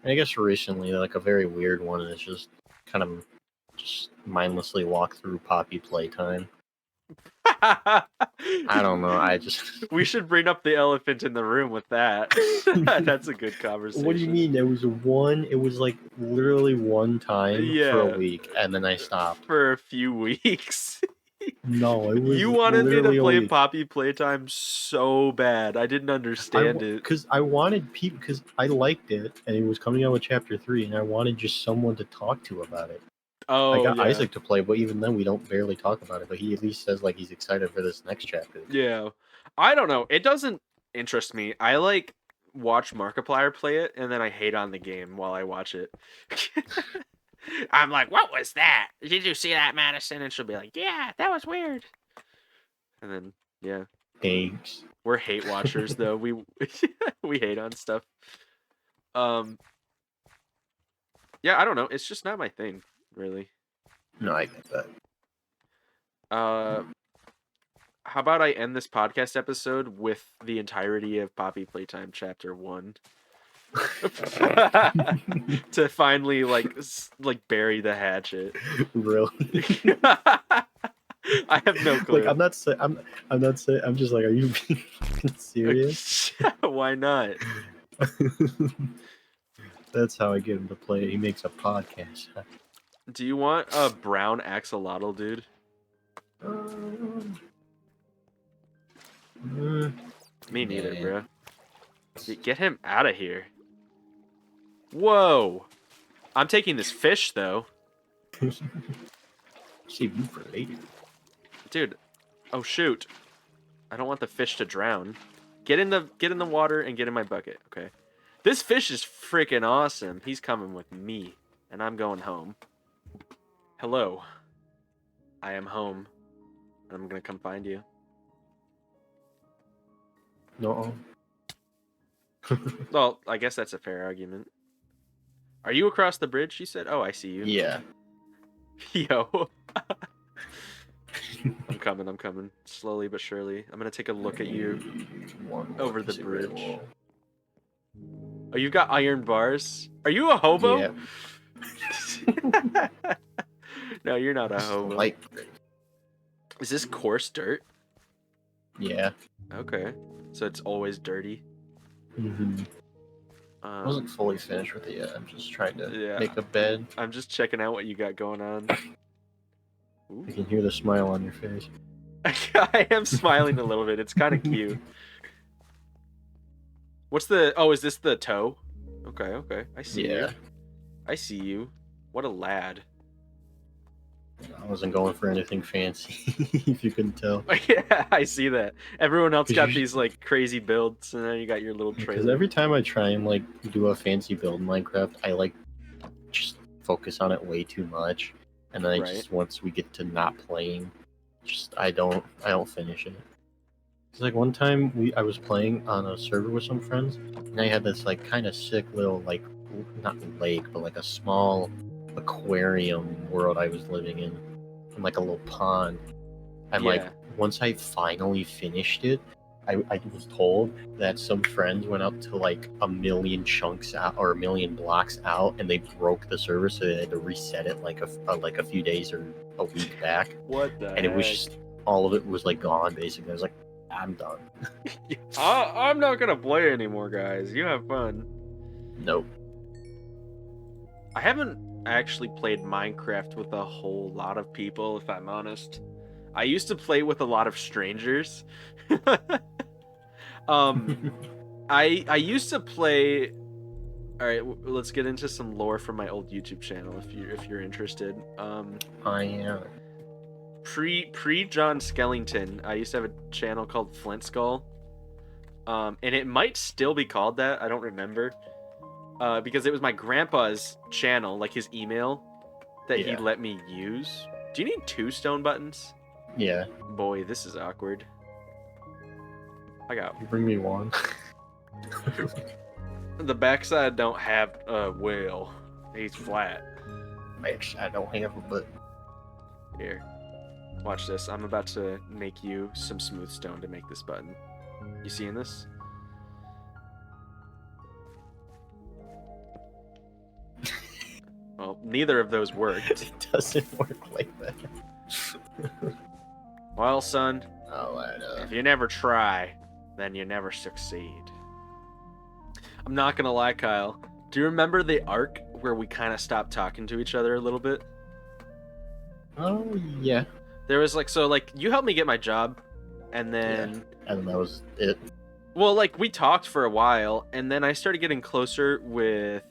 I guess recently, like a very weird one is just kind of just mindlessly walk through Poppy Playtime. I don't know. We should bring up the elephant in the room with that. That's a good conversation. What do you mean? It was like literally one time for a week, and then I stopped. For a few weeks. No, it was. You wanted me to play Poppy Playtime so bad. I didn't understand it. Because I wanted people, because I liked it, and it was coming out with Chapter 3, and I wanted just someone to talk to about it. Oh, I got Isaac to play, but even then we don't barely talk about it. But he at least says like he's excited for this next chapter. Yeah, I don't know. It doesn't interest me. I like watch Markiplier play it, and then I hate on the game while I watch it. I'm like, what was that? Did you see that, Madison? And she'll be like, yeah, that was weird. And then, yeah. Thanks. We're hate watchers, though. We hate on stuff. Yeah, I don't know. It's just not my thing, really. No, I get that. How about I end this podcast episode with the entirety of Poppy Playtime Chapter 1? To finally like bury the hatchet. Really? I have no clue. Like I'm not saying. I'm just like, are you being serious? Why not? That's how I get him to play. He makes a podcast. Do you want a brown axolotl, dude? Me neither, bro. Get him out of here. Whoa. I'm taking this fish, though. Save you for later. Dude. Oh, shoot. I don't want the fish to drown. Get in the water and get in my bucket. Okay. This fish is freaking awesome. He's coming with me. And I'm going home. Hello. I am home. And I'm going to come find you. No. Well, I guess that's a fair argument. Are you across the bridge? She said. Oh, I see you. Yeah. Yo. I'm coming. Slowly but surely. I'm going to take a look at you over the bridge. Oh, you've got iron bars? Are you a hobo? Yeah. No, you're not a This is hobo. light. Is this coarse dirt? Yeah. Okay. So it's always dirty. Mm-hmm. I wasn't fully finished with it yet. I'm just trying to make a bed. I'm just checking out what you got going on. Ooh. I can hear the smile on your face. I am smiling a little bit. It's kind of cute. What's the... Oh, is this the toe? Okay. I see you. I see you. What a lad. I wasn't going for anything fancy, if you couldn't tell. Yeah, I see that. Everyone else got these like crazy builds, and then you got your little trailer. Because every time I try and like do a fancy build in Minecraft, I like just focus on it way too much, and then I just once we get to not playing, just I don't finish it. It's like one time I was playing on a server with some friends, and I had this like kind of sick little like not lake, but like a small aquarium world I was living in like a little pond. And like once I finally finished it, I was told that some friends went up to like a million chunks out or a million blocks out, and they broke the server, so they had to reset it like a few days or a week back. What the And it was just all of it was like gone basically. I was like, I'm done. I'm not gonna play anymore, guys. You have fun. Nope. I haven't actually played Minecraft with a whole lot of people, if I'm honest. I used to play with a lot of strangers. I used to play. All right, let's get into some lore from my old YouTube channel if you're interested. I am. Pre John Skellington, I used to have a channel called Flint Skull. And it might still be called that. I don't remember. Because it was my grandpa's channel, like his email, that he let me use. Do you need 2 stone buttons? Yeah. Boy, this is awkward. I got... You bring me one. The backside don't have a wheel. He's flat. I don't have a button. Here. Watch this. I'm about to make you some smooth stone to make this button. You seeing this? Well, neither of those worked. It doesn't work like that. Well, son, if you never try, then you never succeed. I'm not gonna lie, Kyle. Do you remember the arc where we kind of stopped talking to each other a little bit? Oh, yeah. There was like, so like, you helped me get my job, and then... Yeah. And that was it. Well, like, we talked for a while, and then I started getting closer with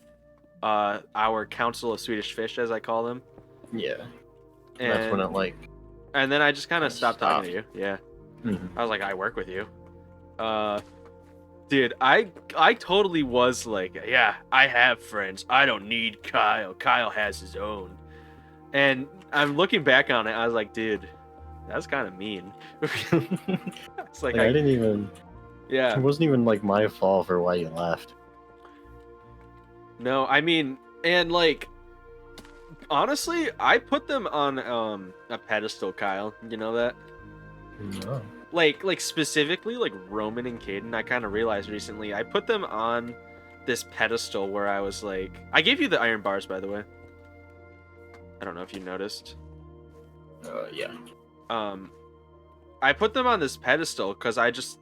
our Council of Swedish Fish, as I call them. Yeah. And that's when it, like... And then I just kind of stopped talking to you. Yeah. Mm-hmm. I was like, I work with you. Dude, I totally was like, yeah, I have friends. I don't need Kyle. Kyle has his own. And I'm looking back on it, I was like, dude, that's kind of mean. It's like, I didn't even... Yeah. It wasn't even, like, my fault for why you left. No, I mean, and, like, honestly, I put them on a pedestal, Kyle. You know that? No. Like specifically, like, Roman and Caden, I kind of realized recently, I put them on this pedestal where I was like... I gave you the iron bars, by the way. I don't know if you noticed. Yeah. I put them on this pedestal because I just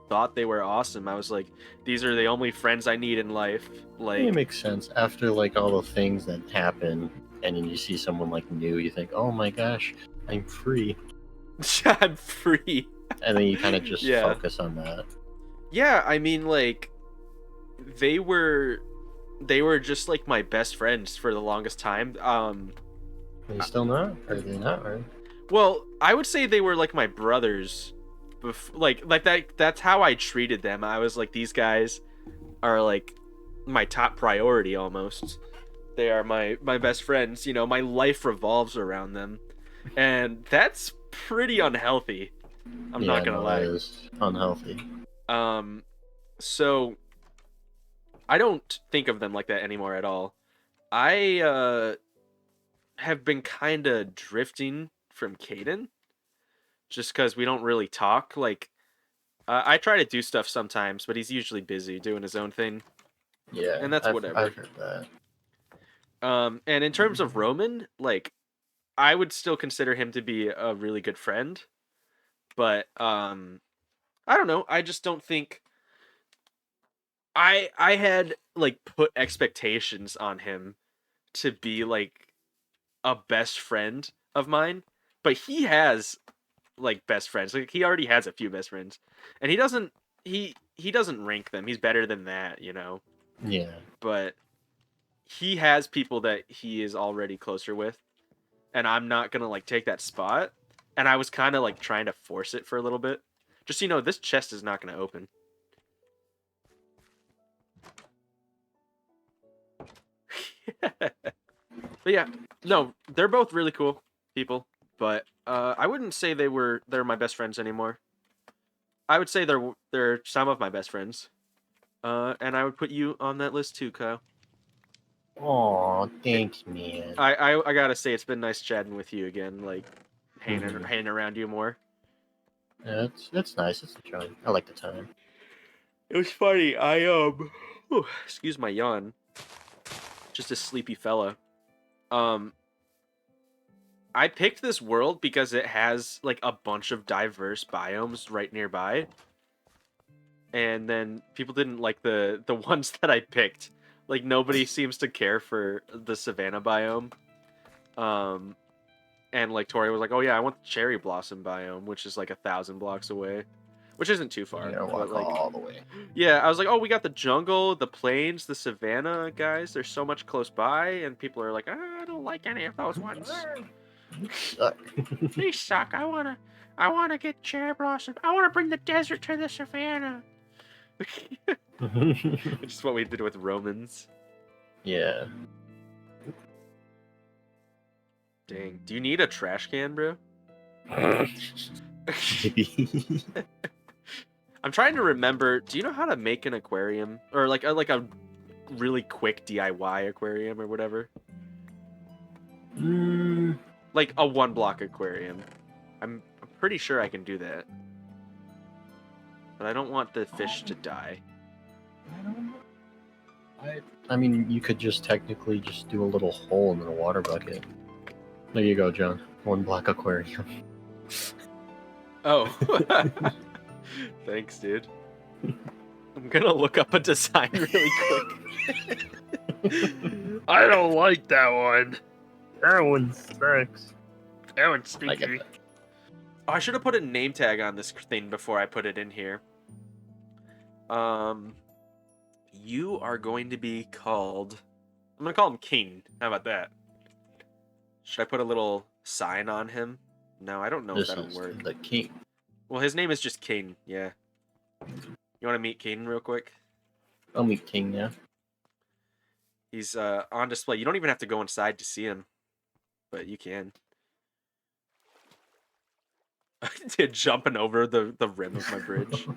thought they were awesome. I was like, these are the only friends I need in life. Like, it makes sense. After, like, all the things that happen, and then you see someone, like, new, you think, oh my gosh, I'm free. I'm free. And then you kind of just focus on that. Yeah, I mean, like, they were just, like, my best friends for the longest time. Are they still not? Are they not, right? Well, I would say they were, like, my brothers. Like that's how I treated them. I was like, these guys are, like, my top priority almost. They are my best friends. You know, my life revolves around them. And that's pretty unhealthy. I'm not gonna lie. That is unhealthy. So I don't think of them like that anymore at all. I have been kind of drifting from Caden just because we don't really talk. Like, I try to do stuff sometimes, but he's usually busy doing his own thing. Yeah, and that's whatever. I've heard that. And in terms of Roman, like, I would still consider him to be a really good friend, but I don't know. I just don't think I had like put expectations on him to be like a best friend of mine, but he has like best friends. Like he already has a few best friends, and he doesn't rank them. He's better than that, you know. Yeah. But he has people that he is already closer with, and I'm not gonna like take that spot. And I was kind of like trying to force it for a little bit. Just so you know, this chest is not gonna open. But yeah, no, they're both really cool people, but I wouldn't say they're my best friends anymore. I would say they're some of my best friends. And I would put you on that list too, Kyle. Aw, thanks, man. I gotta say it's been nice chatting with you again, like hanging around you more. Yeah, that's nice. It's enjoying. I like the time. It was funny. Excuse my yawn. Just a sleepy fella. I picked this world because it has like a bunch of diverse biomes right nearby. And then people didn't like the ones that I picked. Like nobody seems to care for the savanna biome. And like Tori was like, "Oh yeah, I want the cherry blossom biome, which is like 1,000 blocks away, which isn't too far." Yeah, but walk like, all the way. yeah, I was like, "Oh, we got the jungle, the plains, the savanna, guys. There's so much close by," and people are like, "I don't like any of those ones. They suck. I wanna get cherry blossom. I wanna bring the desert to the savanna." Which is what we did with Romans. Yeah. Dang. Do you need a trash can, bro? Maybe. I'm trying to remember. Do you know how to make an aquarium, or like a really quick DIY aquarium or whatever? Like a 1-block aquarium. I'm pretty sure I can do that, but I don't want the fish to die. I don't know. I mean, you could just technically just do a little hole in the water bucket. There you go, John. 1-block aquarium. Oh. Thanks, dude. I'm gonna look up a design really quick. I don't like that one. That one sucks. That one's I get stinky. that. Oh, I should have put a name tag on this thing before I put it in here. You are going to be called... I'm gonna call him King. How about that? Should I put a little sign on him? No, I don't know if This that'll is work. the king. Well, his name is just King, yeah. You want to meet King real quick? I'll meet King now. He's on display. You don't even have to go inside to see him, but you can. Jumping over the rim of my bridge.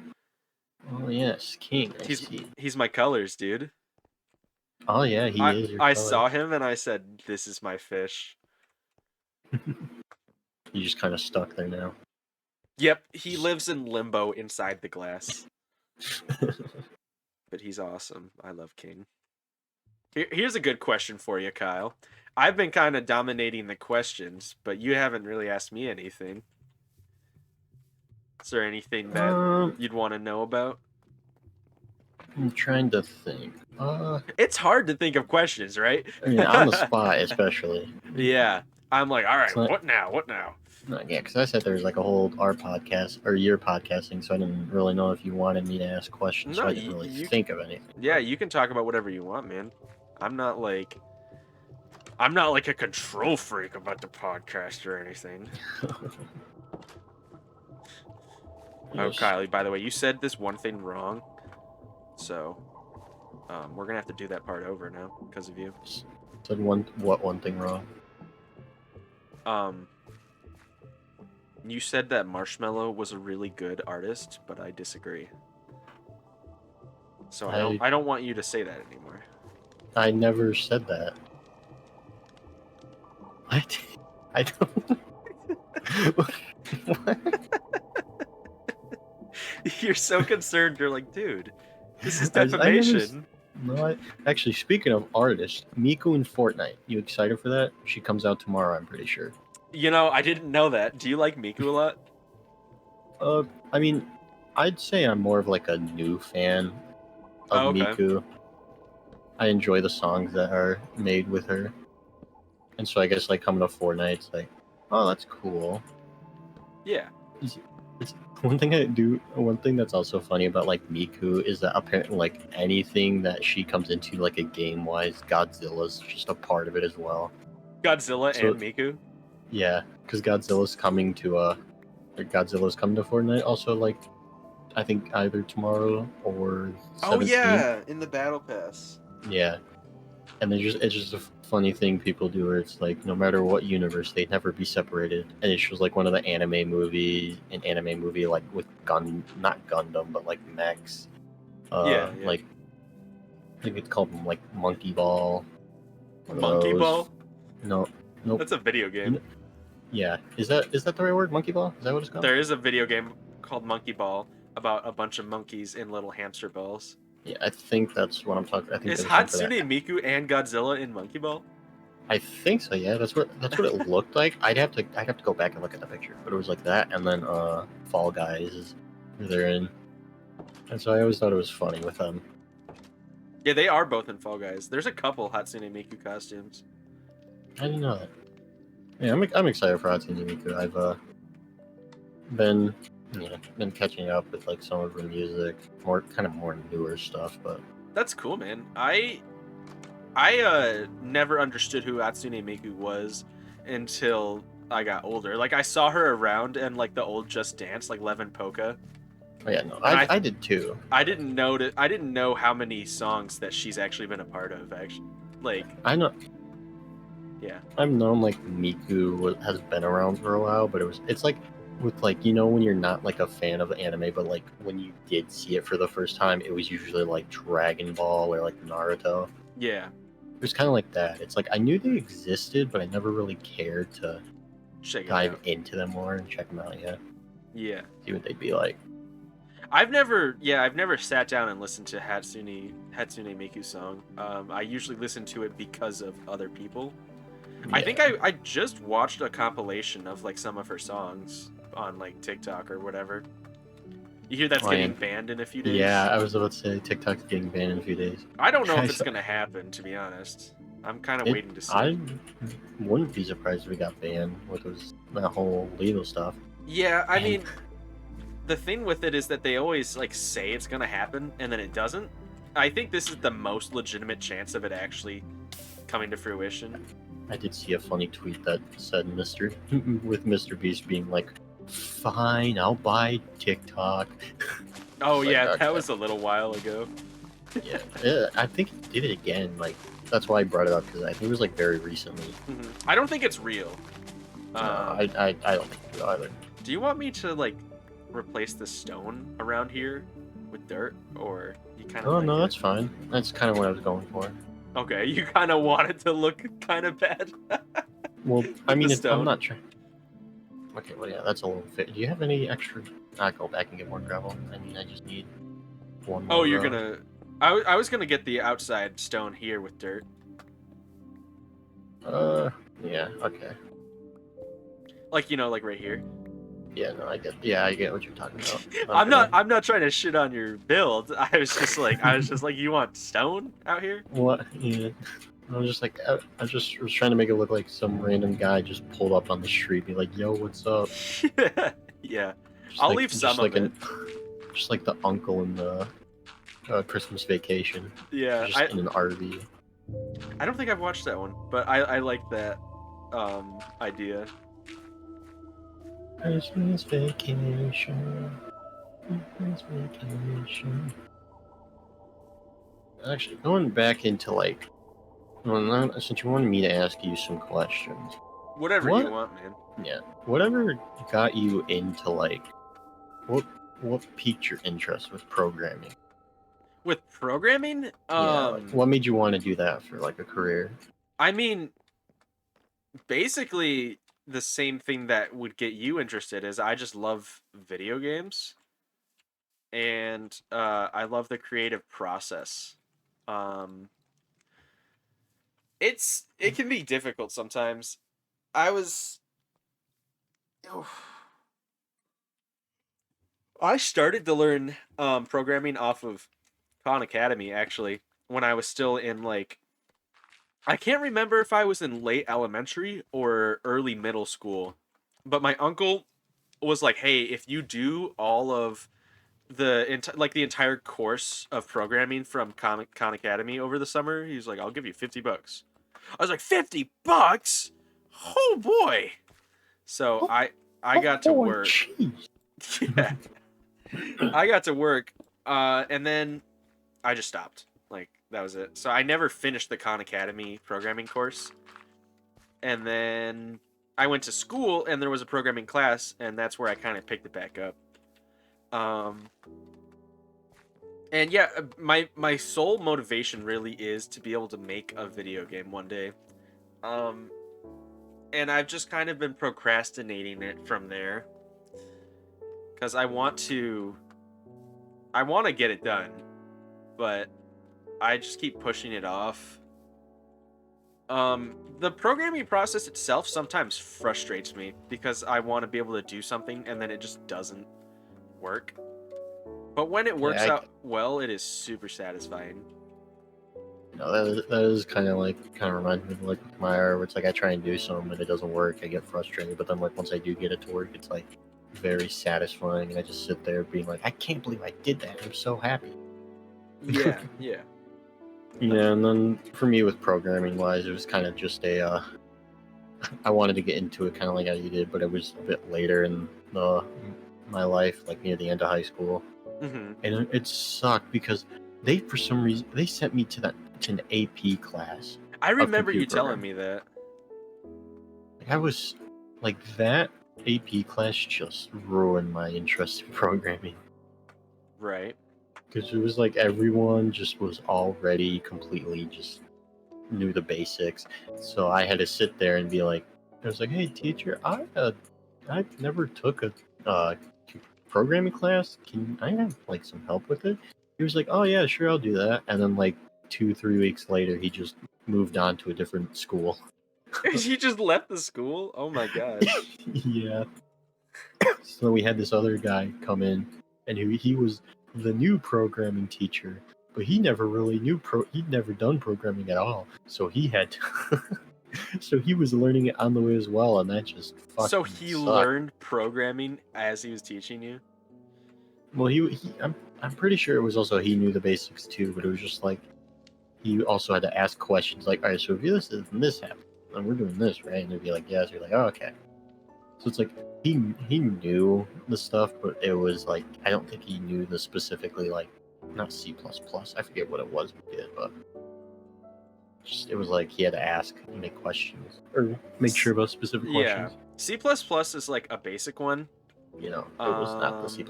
Oh yes, King. I see. He's my colors, dude. Oh yeah, he is your I color. saw him and I said, "This is my fish." You just kind of stuck there now. Yep, he lives in limbo inside the glass. But he's awesome. I love King. Here's a good question for you, Kyle. I've been kind of dominating the questions, but you haven't really asked me anything. Is there anything that you'd want to know about? I'm trying to think. It's hard to think of questions, right? I mean, on the spot, especially. Yeah. I'm like, all right, So- what now? What now? Yeah, because I said there was like a whole our podcast or your podcasting, so I didn't really know if you wanted me to ask questions. No, so I didn't really think of anything. Yeah, you can talk about whatever you want, man. I'm not like a control freak about the podcast or anything. Oh, Yes. Kylie, by the way, you said this one thing wrong, so we're gonna have to do that part over now because of you. Said one thing wrong? You said that Marshmallow was a really good artist, but I disagree. So I don't want you to say that anymore. I never said that. What? I don't. What? You're so concerned. You're like, dude, this is I never defamation. No, actually, speaking of artists, Miku in Fortnite. You excited for that? She comes out tomorrow, I'm pretty sure. You know, I didn't know that. Do you like Miku a lot? Uh, I mean, I'd say I'm more of like a new fan of Oh, okay. Miku. I enjoy the songs that are made with her, and so I guess like coming to Fortnite, it's like, oh, that's cool. Yeah. It's one thing I do. One thing that's also funny about like Miku is that apparently like anything that she comes into like a game wise, Godzilla's just a part of it as well. Godzilla So and Miku. yeah, because Godzilla's coming to Fortnite also like I think either tomorrow or Oh 17th. yeah, in the battle pass. Yeah, and it's just a funny thing people do where it's like no matter what universe they'd never be separated, and it shows like one of the an anime movie like with not Gundam but like mechs, Yeah, yeah. like I think it's called like Monkey Ball, one of Monkey those. Ball? No, nope. That's a video You game. kn- yeah, is that the right word? Monkey Ball? Is that what it's called? There is a video game called Monkey Ball about a bunch of monkeys in little hamster balls. Yeah, I think that's what I'm talking. I think Is there's some for that. Hatsune Miku and Godzilla in Monkey Ball? I think so. Yeah, that's what it looked like. I'd have to go back and look at the picture, but it was like that, and then Fall Guys is who they're in, and so I always thought it was funny with them. Yeah, they are both in Fall Guys. There's a couple Hatsune Miku costumes. I didn't know that. Yeah, I'm excited for Hatsune Miku. I've been been catching up with like some of her music, more newer stuff, but That's cool, man. I never understood who Hatsune Miku was until I got older. Like I saw her around and like the old Just Dance, like Levin Polka. oh, yeah, no, And I did too. I didn't know how many songs that she's actually been a part of. Actually, like I know yeah, I've known like has been around for a while, but it's like with like when you're not like a fan of anime, but like when you did see it for the first time, it was usually like Dragon Ball or like Naruto. yeah. It was kind of like that. It's like I knew they existed, but I never really cared to Check it dive out. into them more and check them out. Yeah, Yeah. see what they'd be like. I've never sat down and listened to Hatsune Miku song. I usually listen to it because of other people. I Yeah. think I just watched a compilation of like some of her songs on like TikTok or whatever. You hear that's Oh, getting yeah. banned in a few days? Yeah, I was about to say TikTok's getting banned in a few days. I don't know if I it's saw- gonna happen, to be honest. I'm kind of It, waiting to see. I wouldn't be surprised if we got banned with that whole legal stuff. Yeah, I And- mean, the thing with it is that they always like say it's gonna happen and then it doesn't. I think this is the most legitimate chance of it actually coming to fruition. I did see a funny tweet that said with Mr. Beast being like, "Fine, I'll buy TikTok." Oh Like, yeah, that okay. was a little while ago. Yeah, I think he did it again. Like that's why I brought it up because I think it was like very recently. I don't think it's real. No, I don't think so either. Do you want me to like replace the stone around here with dirt, or you kind of? Oh like no, it? that's fine. That's kind of what I was going for. Okay, you kind of want it to look kind of bad. Well, I mean, the I'm stone. not trying. Okay, well, yeah, that's a little fit. Do you have any extra? I go back and get more gravel. I mean, I just need one more. Oh, you're gonna. I was gonna get the outside stone here with dirt. Yeah, okay. Like like right here. Yeah, no, I get what you're talking about. I'm not trying to shit on your build. I was just like you want stone out here? What? Yeah. I was just like, I just was trying to make it look like some random guy just pulled up on the street, be like, "Yo, what's up?" Yeah. Just I'll like, leave some just like of it. just like the uncle in the Christmas Vacation. Yeah. Just in an RV. I don't think I've watched that one, but I like that idea. Christmas Vacation. Christmas Vacation. Actually, going back into like, since you wanted me to ask you some questions. Whatever What? you want, man. Yeah. Whatever got you into like, what piqued your interest with programming? With programming, Yeah. Like, what made you want to do that for like a career? I mean, basically the same thing that would get you interested is I just love video games, and I love the creative process. Um, it can be difficult sometimes. I was I started to learn programming off of Khan Academy actually when I was still in like I can't remember if I was in late elementary or early middle school, but my uncle was like, "Hey, if you do all of the entire course of programming from Khan Academy over the summer, he's like, I'll give you $50." I was like, $50? Oh boy! So I got to boy, work. jeez. Yeah, I got to work, and then I just stopped. Like that was it. So I never finished the Khan Academy programming course, and then I went to school, and there was a programming class, and that's where I kind of picked it back up. Um, and yeah, my sole motivation really is to be able to make a video game one day. Um, and I've just kind of been procrastinating it from there because I want to get it done, but I just keep pushing it off. The programming process itself sometimes frustrates me because I want to be able to do something and then it just doesn't work. But when it works out well, it is super satisfying. That is kind of reminds me of like my art, where it's like I try and do something and it doesn't work, I get frustrated. But then like once I do get it to work, it's like very satisfying, and I just sit there being like, I can't believe I did that. I'm so happy. Yeah, yeah. Yeah, and then for me with programming wise, it was kind of just a. I wanted to get into it kind of like how you did, but it was a bit later in my life, like near the end of high school, Mm-hmm. and it sucked because they, for some reason, they sent me to an AP class. I remember you computer telling programming. me that. Like I was like that AP class just ruined my interest in programming. Right. Because it was like everyone just was already completely just knew the basics. So I had to sit there and be like, I was like, hey teacher, I never took a programming class. Can I have like some help with it? He was like, oh yeah, sure, I'll do that. And then like 2-3 weeks later, he just moved on to a different school. You just left the school? Oh my gosh. Yeah. So we had this other guy come in, and he was the new programming teacher, but he never really he'd never done programming at all. So he had to, so he was learning it on the way as well, and that just fucking So he sucked. learned programming as he was teaching you? Well, I'm pretty sure it was also he knew the basics too, but it was just like he also had to ask questions like, all right, so if this is and this happens, and we're doing this, right? And they'd be like, yes. You're like, oh, okay. So it's like he knew the stuff, but it was like I don't think he knew the specifically like not C++. I forget what it was we did, but just it was like he had to ask and make questions or make sure about specific questions. C++ is like a basic one. You know, it was not the C++.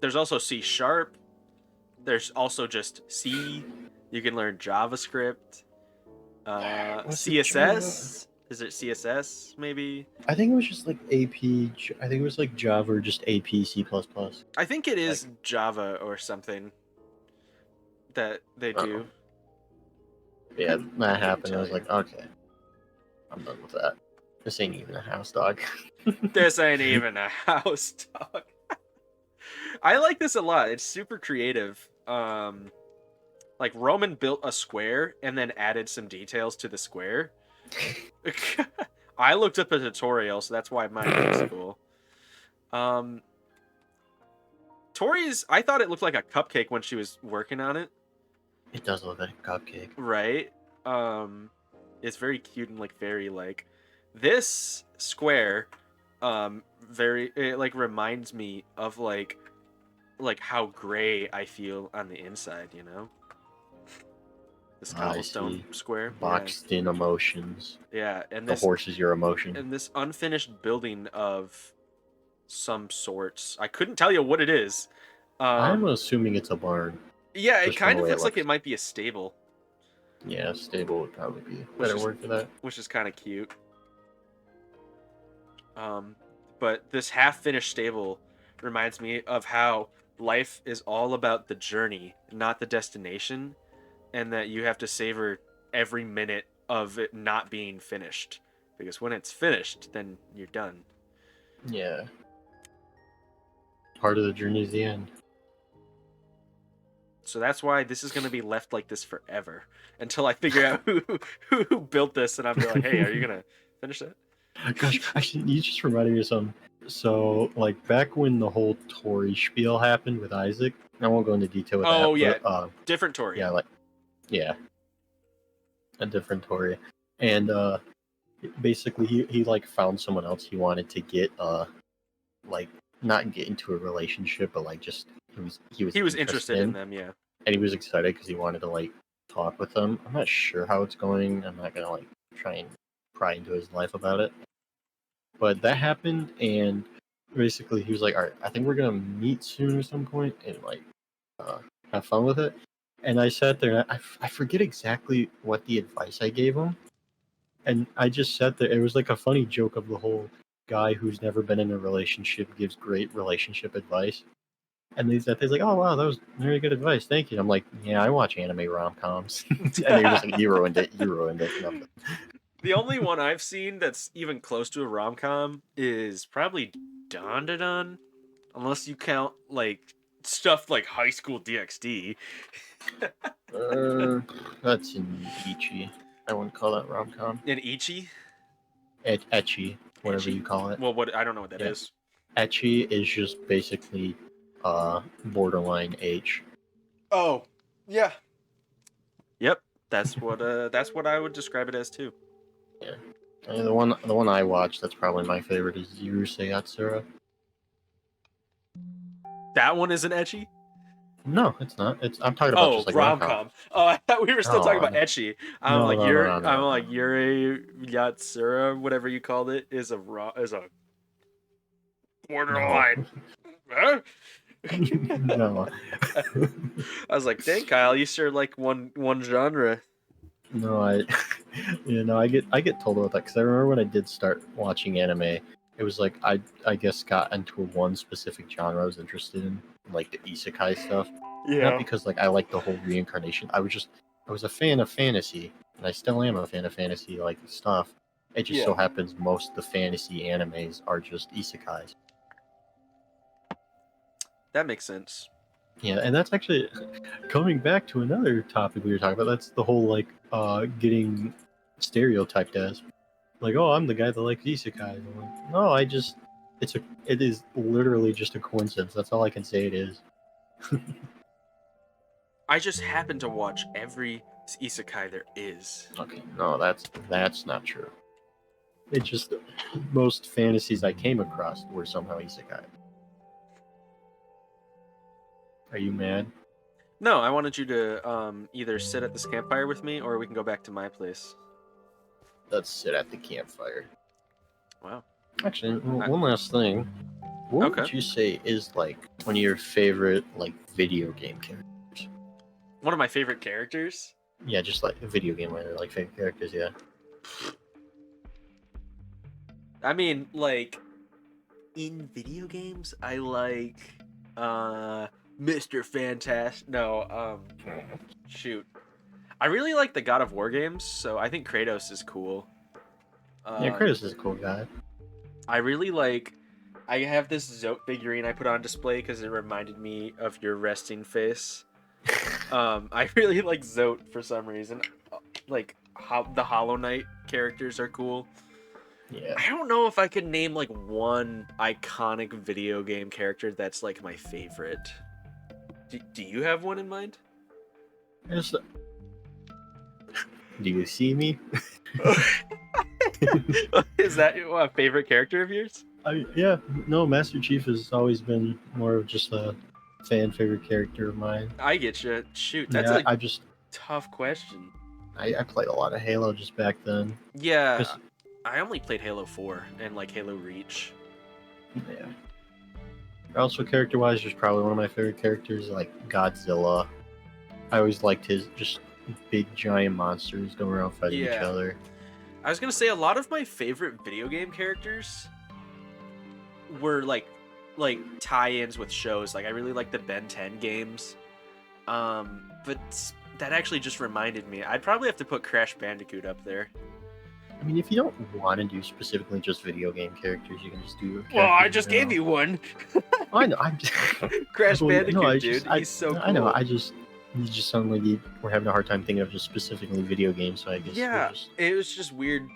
There's also C#. There's also just C. You can learn JavaScript. CSS. Is it CSS maybe? I think it was just like AP. I think it was like Java or just AP C++. I think it is like, Java or something that they do. Yeah, that happened. I was like, okay, I'm done with that. This ain't even a house dog. This ain't even a house dog. I like this a lot. It's super creative. Like Roman built a square and then added some details to the square. I looked up a tutorial, so that's why mine looks cool. Tori's, I thought it looked like a cupcake when she was working on it. It does look like a cupcake. Right? It's very cute and like very like this square it like reminds me of like how gray I feel on the inside, you know? This cobblestone square. Boxed in emotions. Yeah, and the horse is your emotion. And this unfinished building of some sorts. I couldn't tell you what it is. I'm assuming it's a barn. Yeah, it kind of looks like it might be a stable. Yeah, stable would probably be a better word for that. Which is kind of cute. But this half-finished stable reminds me of how life is all about the journey, not the destination, and that you have to savor every minute of it not being finished. Because when it's finished, then you're done. Yeah. Part of the journey is the end. So that's why this is going to be left like this forever until I figure out who built this, and I'll be like, hey, are you going to finish that? Gosh, actually, you just reminded me of something. So, like, back when the whole Tory spiel happened with Isaac, I won't go into detail with Oh, that. yeah. But, Different Tory. Yeah, a different Tory. And, basically, he like, found someone else he wanted to get, like, not get into a relationship, but, like, just, he was interested in them, yeah. And he was excited because he wanted to, like, talk with them. I'm not sure how it's going. I'm not going to, like, try and pry into his life about it. But that happened, and basically he was like, all right, I think we're going to meet soon at some point and, like, have fun with it. And I sat there, and I forget exactly what the advice I gave him. And I just sat there. It was like a funny joke of the whole guy who's never been in a relationship gives great relationship advice. And he's like, oh, wow, that was very good advice. Thank you. I'm like, yeah, I watch anime rom-coms. And they were just like, you ruined it. Nothing. The only one I've seen that's even close to a rom-com is probably Don, unless you count, like, stuff like High School DxD. That's an Ichi. I wouldn't call that rom-com. An Ichi? Ecchi, whatever you call it. Well, I don't know what that is. Ecchi is just basically borderline H. Oh, yeah. Yep, that's what I would describe it as too. Yeah. And the one I watched that's probably my favorite is Yurusei Yatsura. That one isn't ecchi? No, it's not. I'm talking about just like rom-com. Oh, I thought we were still talking about ecchi. I'm like Yurei Yatsura, whatever you called it, is a borderline. No. No. I was like, dang, Kyle, you sure like one genre. No, I get told about that because I remember when I did start watching anime, it was like I guess got into one specific genre I was interested in, like the isekai stuff. Yeah. Not because like I like the whole reincarnation. I was a fan of fantasy, and I still am a fan of fantasy like stuff. It just so happens most of the fantasy animes are just isekais. That makes sense. Yeah, and that's actually coming back to another topic we were talking about. That's the whole like getting stereotyped as like, oh, I'm the guy that likes isekai. I'm like, no, it is literally just a coincidence. That's all I can say it is. I just happen to watch every isekai there is. Okay, no, that's not true. It's just most fantasies I came across were somehow isekai. Are you mad? No, I wanted you to either sit at this campfire with me, or we can go back to my place. Let's sit at the campfire. Wow. Actually, one last thing. What would you say is like one of your favorite like video game characters? One of my favorite characters? Yeah, just like a video game like favorite characters, yeah. I mean, like in video games, I like Mr. Fantastic. No, shoot. I really like the God of War games, so I think Kratos is cool. Yeah, Kratos is a cool guy. I really like. I have this Zote figurine I put on display because it reminded me of your resting face. I really like Zote for some reason. Like how the Hollow Knight characters are cool. Yeah. I don't know if I could name like one iconic video game character that's like my favorite. Do you have one in mind? Do you see me? Is that a favorite character of yours? Yeah, no, Master Chief has always been more of just a fan favorite character of mine. I get you. Shoot, that's tough question. I played a lot of Halo just back then. Yeah, I only played Halo 4 and like Halo Reach. Yeah. Also, character-wise, there's probably one of my favorite characters, like Godzilla. I always liked his just big giant monsters going around fighting each other. I was gonna say a lot of my favorite video game characters were like tie-ins with shows. Like I really like the Ben 10 games. But that actually just reminded me. I'd probably have to put Crash Bandicoot up there. mean, if you don't want to do specifically just video game characters, you can just do. Well, I characters just in gave general. you one. I know. I'm just. Crash Well, Bandicoot, no, dude. He's so cool. I know. You just sound like we're having a hard time thinking of just specifically video games. So I guess Yeah, it was just weird.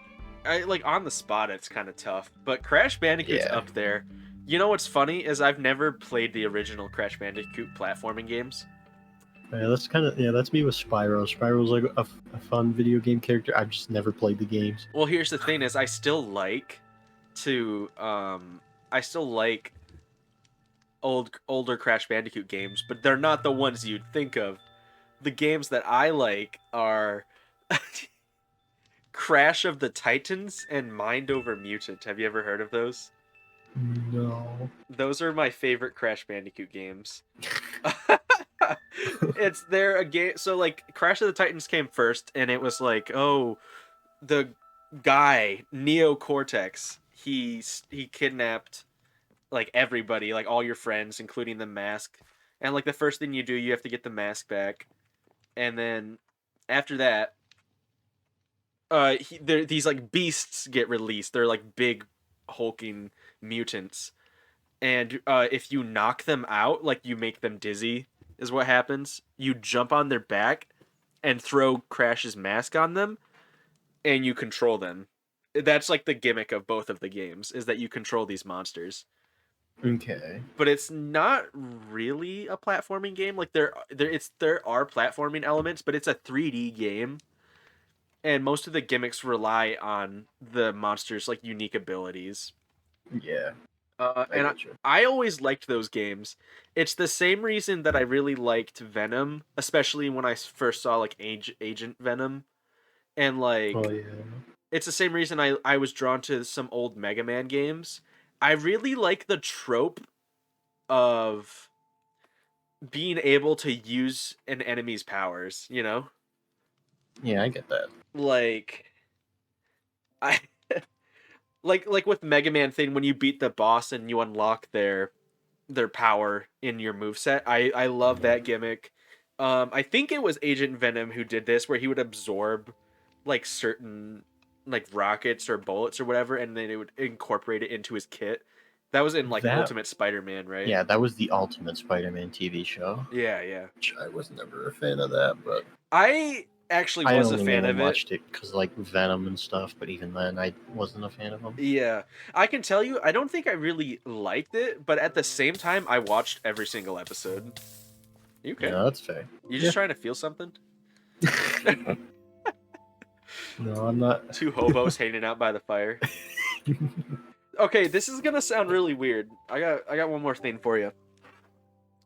Like on the spot, it's kind of tough. But Crash Bandicoot's Yeah. up there. You know what's funny is I've never played the original Crash Bandicoot platforming games. Yeah, that's me with Spyro. Spyro's like a fun video game character. I've just never played the games. Well, here's the thing: is I still like older Crash Bandicoot games, but they're not the ones you'd think of. The games that I like are Crash of the Titans and Mind Over Mutant. Have you ever heard of those? No. Those are my favorite Crash Bandicoot games. They're a game. So like Crash of the Titans came first, and it was like, oh, the guy Neo Cortex, he kidnapped like everybody, like all your friends, including the mask. And like the first thing you do, you have to get the mask back, and then after that, these like beasts get released. They're like big, hulking mutants, and if you knock them out, like you make them dizzy, is what happens. You jump on their back and throw Crash's mask on them, and you control them. That's like the gimmick of both of the games, is that you control these monsters. Okay. But it's not really a platforming game. Like there are platforming elements, but it's a 3D game, and most of the gimmicks rely on the monsters' like unique abilities. Yeah. And I always liked those games. It's the same reason that I really liked Venom, especially when I first saw like Agent Venom, and like Oh yeah. it's the same reason I was drawn to some old Mega Man games. I really like the trope of being able to use an enemy's powers, you know? Yeah, I get that. Like I like with Mega Man thing, when you beat the boss and you unlock their power in your moveset. I love that gimmick. I think it was Agent Venom who did this, where he would absorb like certain like rockets or bullets or whatever, and then it would incorporate it into his kit. That was in like Ultimate Spider-Man, right? Yeah, that was the Ultimate Spider-Man TV show. Yeah. Which I was never a fan of that, but I actually was a fan of it. I watched it because like Venom and stuff, but even then I wasn't a fan of them. Yeah, I can tell you, I don't think I really liked it, but at the same time, I watched every single episode. You okay? Yeah, that's fair. You just trying to feel something? No, I'm not. Two hobos hanging out by the fire. Okay, this is gonna sound really weird. I got one more thing for you.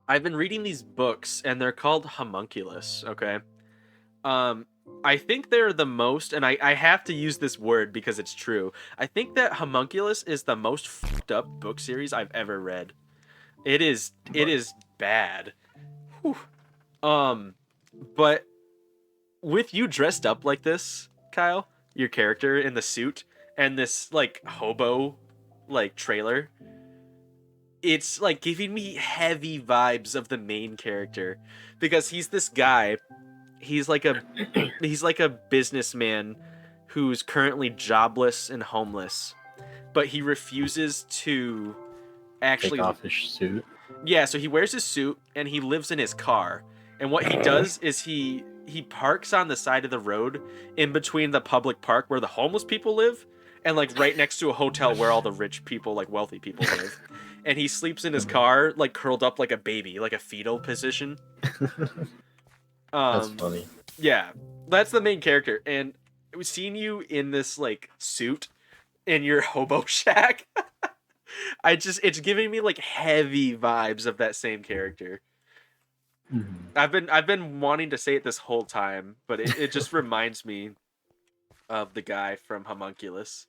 I've been reading these books, and they're called Homunculus. Okay, I think they're the most, and I have to use this word because it's true. I think that Homunculus is the most fucked up book series I've ever read. It is bad. Whew. But with you dressed up like this, Kyle, your character in the suit, and this like hobo like trailer, it's like giving me heavy vibes of the main character, because he's this guy. He's like a businessman who's currently jobless and homeless, but he refuses to actually take off his suit. Yeah, so he wears his suit and he lives in his car. And what he does is he parks on the side of the road in between the public park where the homeless people live, and like right next to a hotel where all the rich people, like wealthy people, live. And he sleeps in his car, like curled up like a baby, like a fetal position. That's funny. Yeah, that's the main character. And seeing you in this like suit in your hobo shack, it's giving me like heavy vibes of that same character. Mm-hmm. I've been wanting to say it this whole time, but it just reminds me of the guy from Homunculus.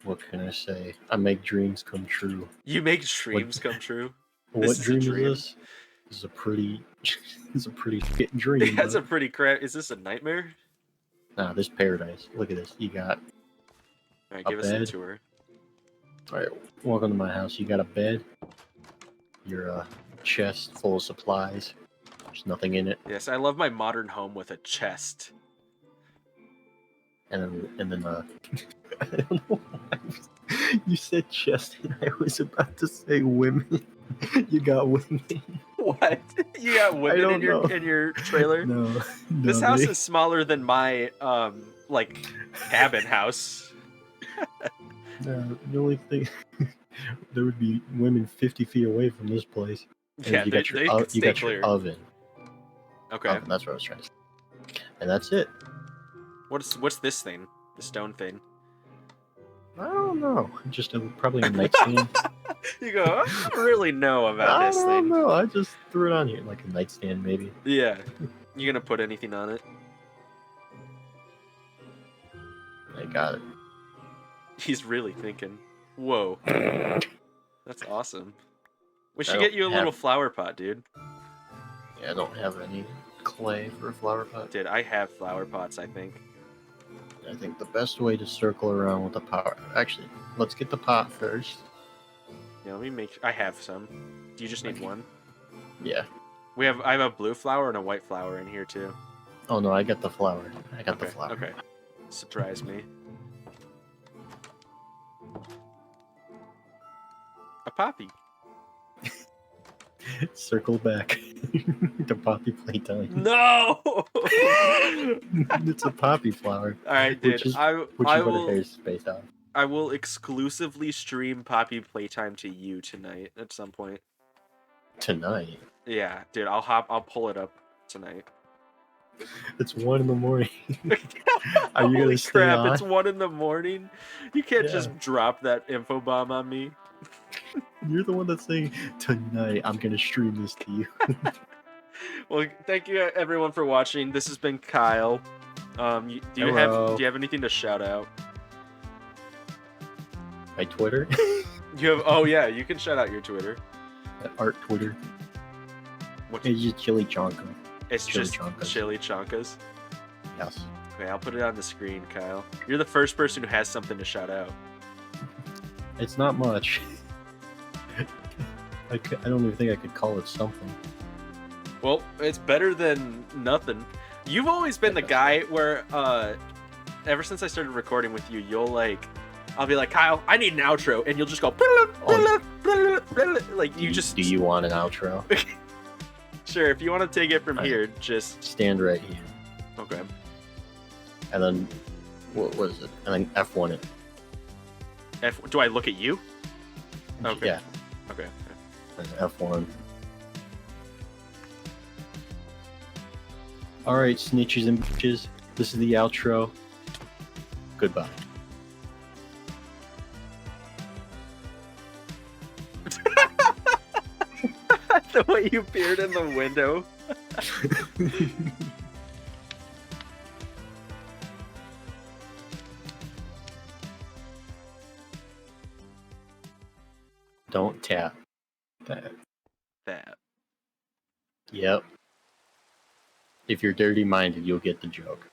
What can I say? I make dreams come true. You make dreams come true. What dream is this? This is a pretty shit dream. That's a pretty crap. Is this a nightmare? Nah, this paradise. Look at this. You got Alright, give us a tour. Alright, welcome to my house. You got a bed. Your chest full of supplies. There's nothing in it. Yes, I love my modern home with a chest. and then I don't know why you said chest, and I was about to say women. You got women. What? You got women don't know. in your trailer? No, This house is smaller than my like cabin house. The only thing there would be women 50 feet away from this place. And Yeah, you they got your could stay clear. your oven. Okay. Oven, that's what I was trying to say. And that's it. What's this thing? The stone thing? I don't know. Just probably a nightstand. You go, I don't really know about this thing. I don't know. I just threw it on here like a nightstand, maybe. Yeah. You gonna put anything on it? I got it. He's really thinking. Whoa. That's awesome. We should I get you a don't little have- flower pot, dude. Yeah, I don't have any clay for a flower pot. Dude, I have flower pots, I think. I think the best way to circle around with the pot. Actually, let's get the pot first. Yeah, let me make. I have some. Do you just need one? Yeah. I have a blue flower and a white flower in here too. Oh no, I got the flower. I got the Okay, flower. okay. Surprise me. A poppy. Circle back to poppy playtime. No. It's a poppy flower. All right, dude. Which is I what will. it is based off. I will exclusively stream Poppy Playtime to you tonight at some point. Tonight. Yeah, dude. I'll pull it up tonight. It's 1 a.m. Are you Holy gonna stay crap! on? It's 1 a.m. You can't Yeah. just drop that info bomb on me. You're the one that's saying tonight I'm gonna stream this to you. Well, thank you everyone for watching. This has been Kyle. Do you Hello. have anything to shout out? My Twitter. You have? Oh yeah, you can shout out your Twitter. Art Twitter. What's It's just Chili Chonka. It's Chili just Chonkas. Chili Chonkas. Yes. Okay, I'll put it on the screen, Kyle. You're the first person who has something to shout out. It's not much. I don't even think I could call it something. Well, it's better than nothing. You've always been the guy where, ever since I started recording with you, I'll be like, Kyle, I need an outro, and you'll just go, like you just. Do you want an outro? Sure, if you want to take it from here, just stand right here. Okay. And then, what is it? And then F1 it. Do I look at you? Okay. Yeah. Okay. And F1. Alright, snitches and bitches. This is the outro. Goodbye. The way you peered in the window. Don't tap. That. Yep. If you're dirty-minded, you'll get the joke.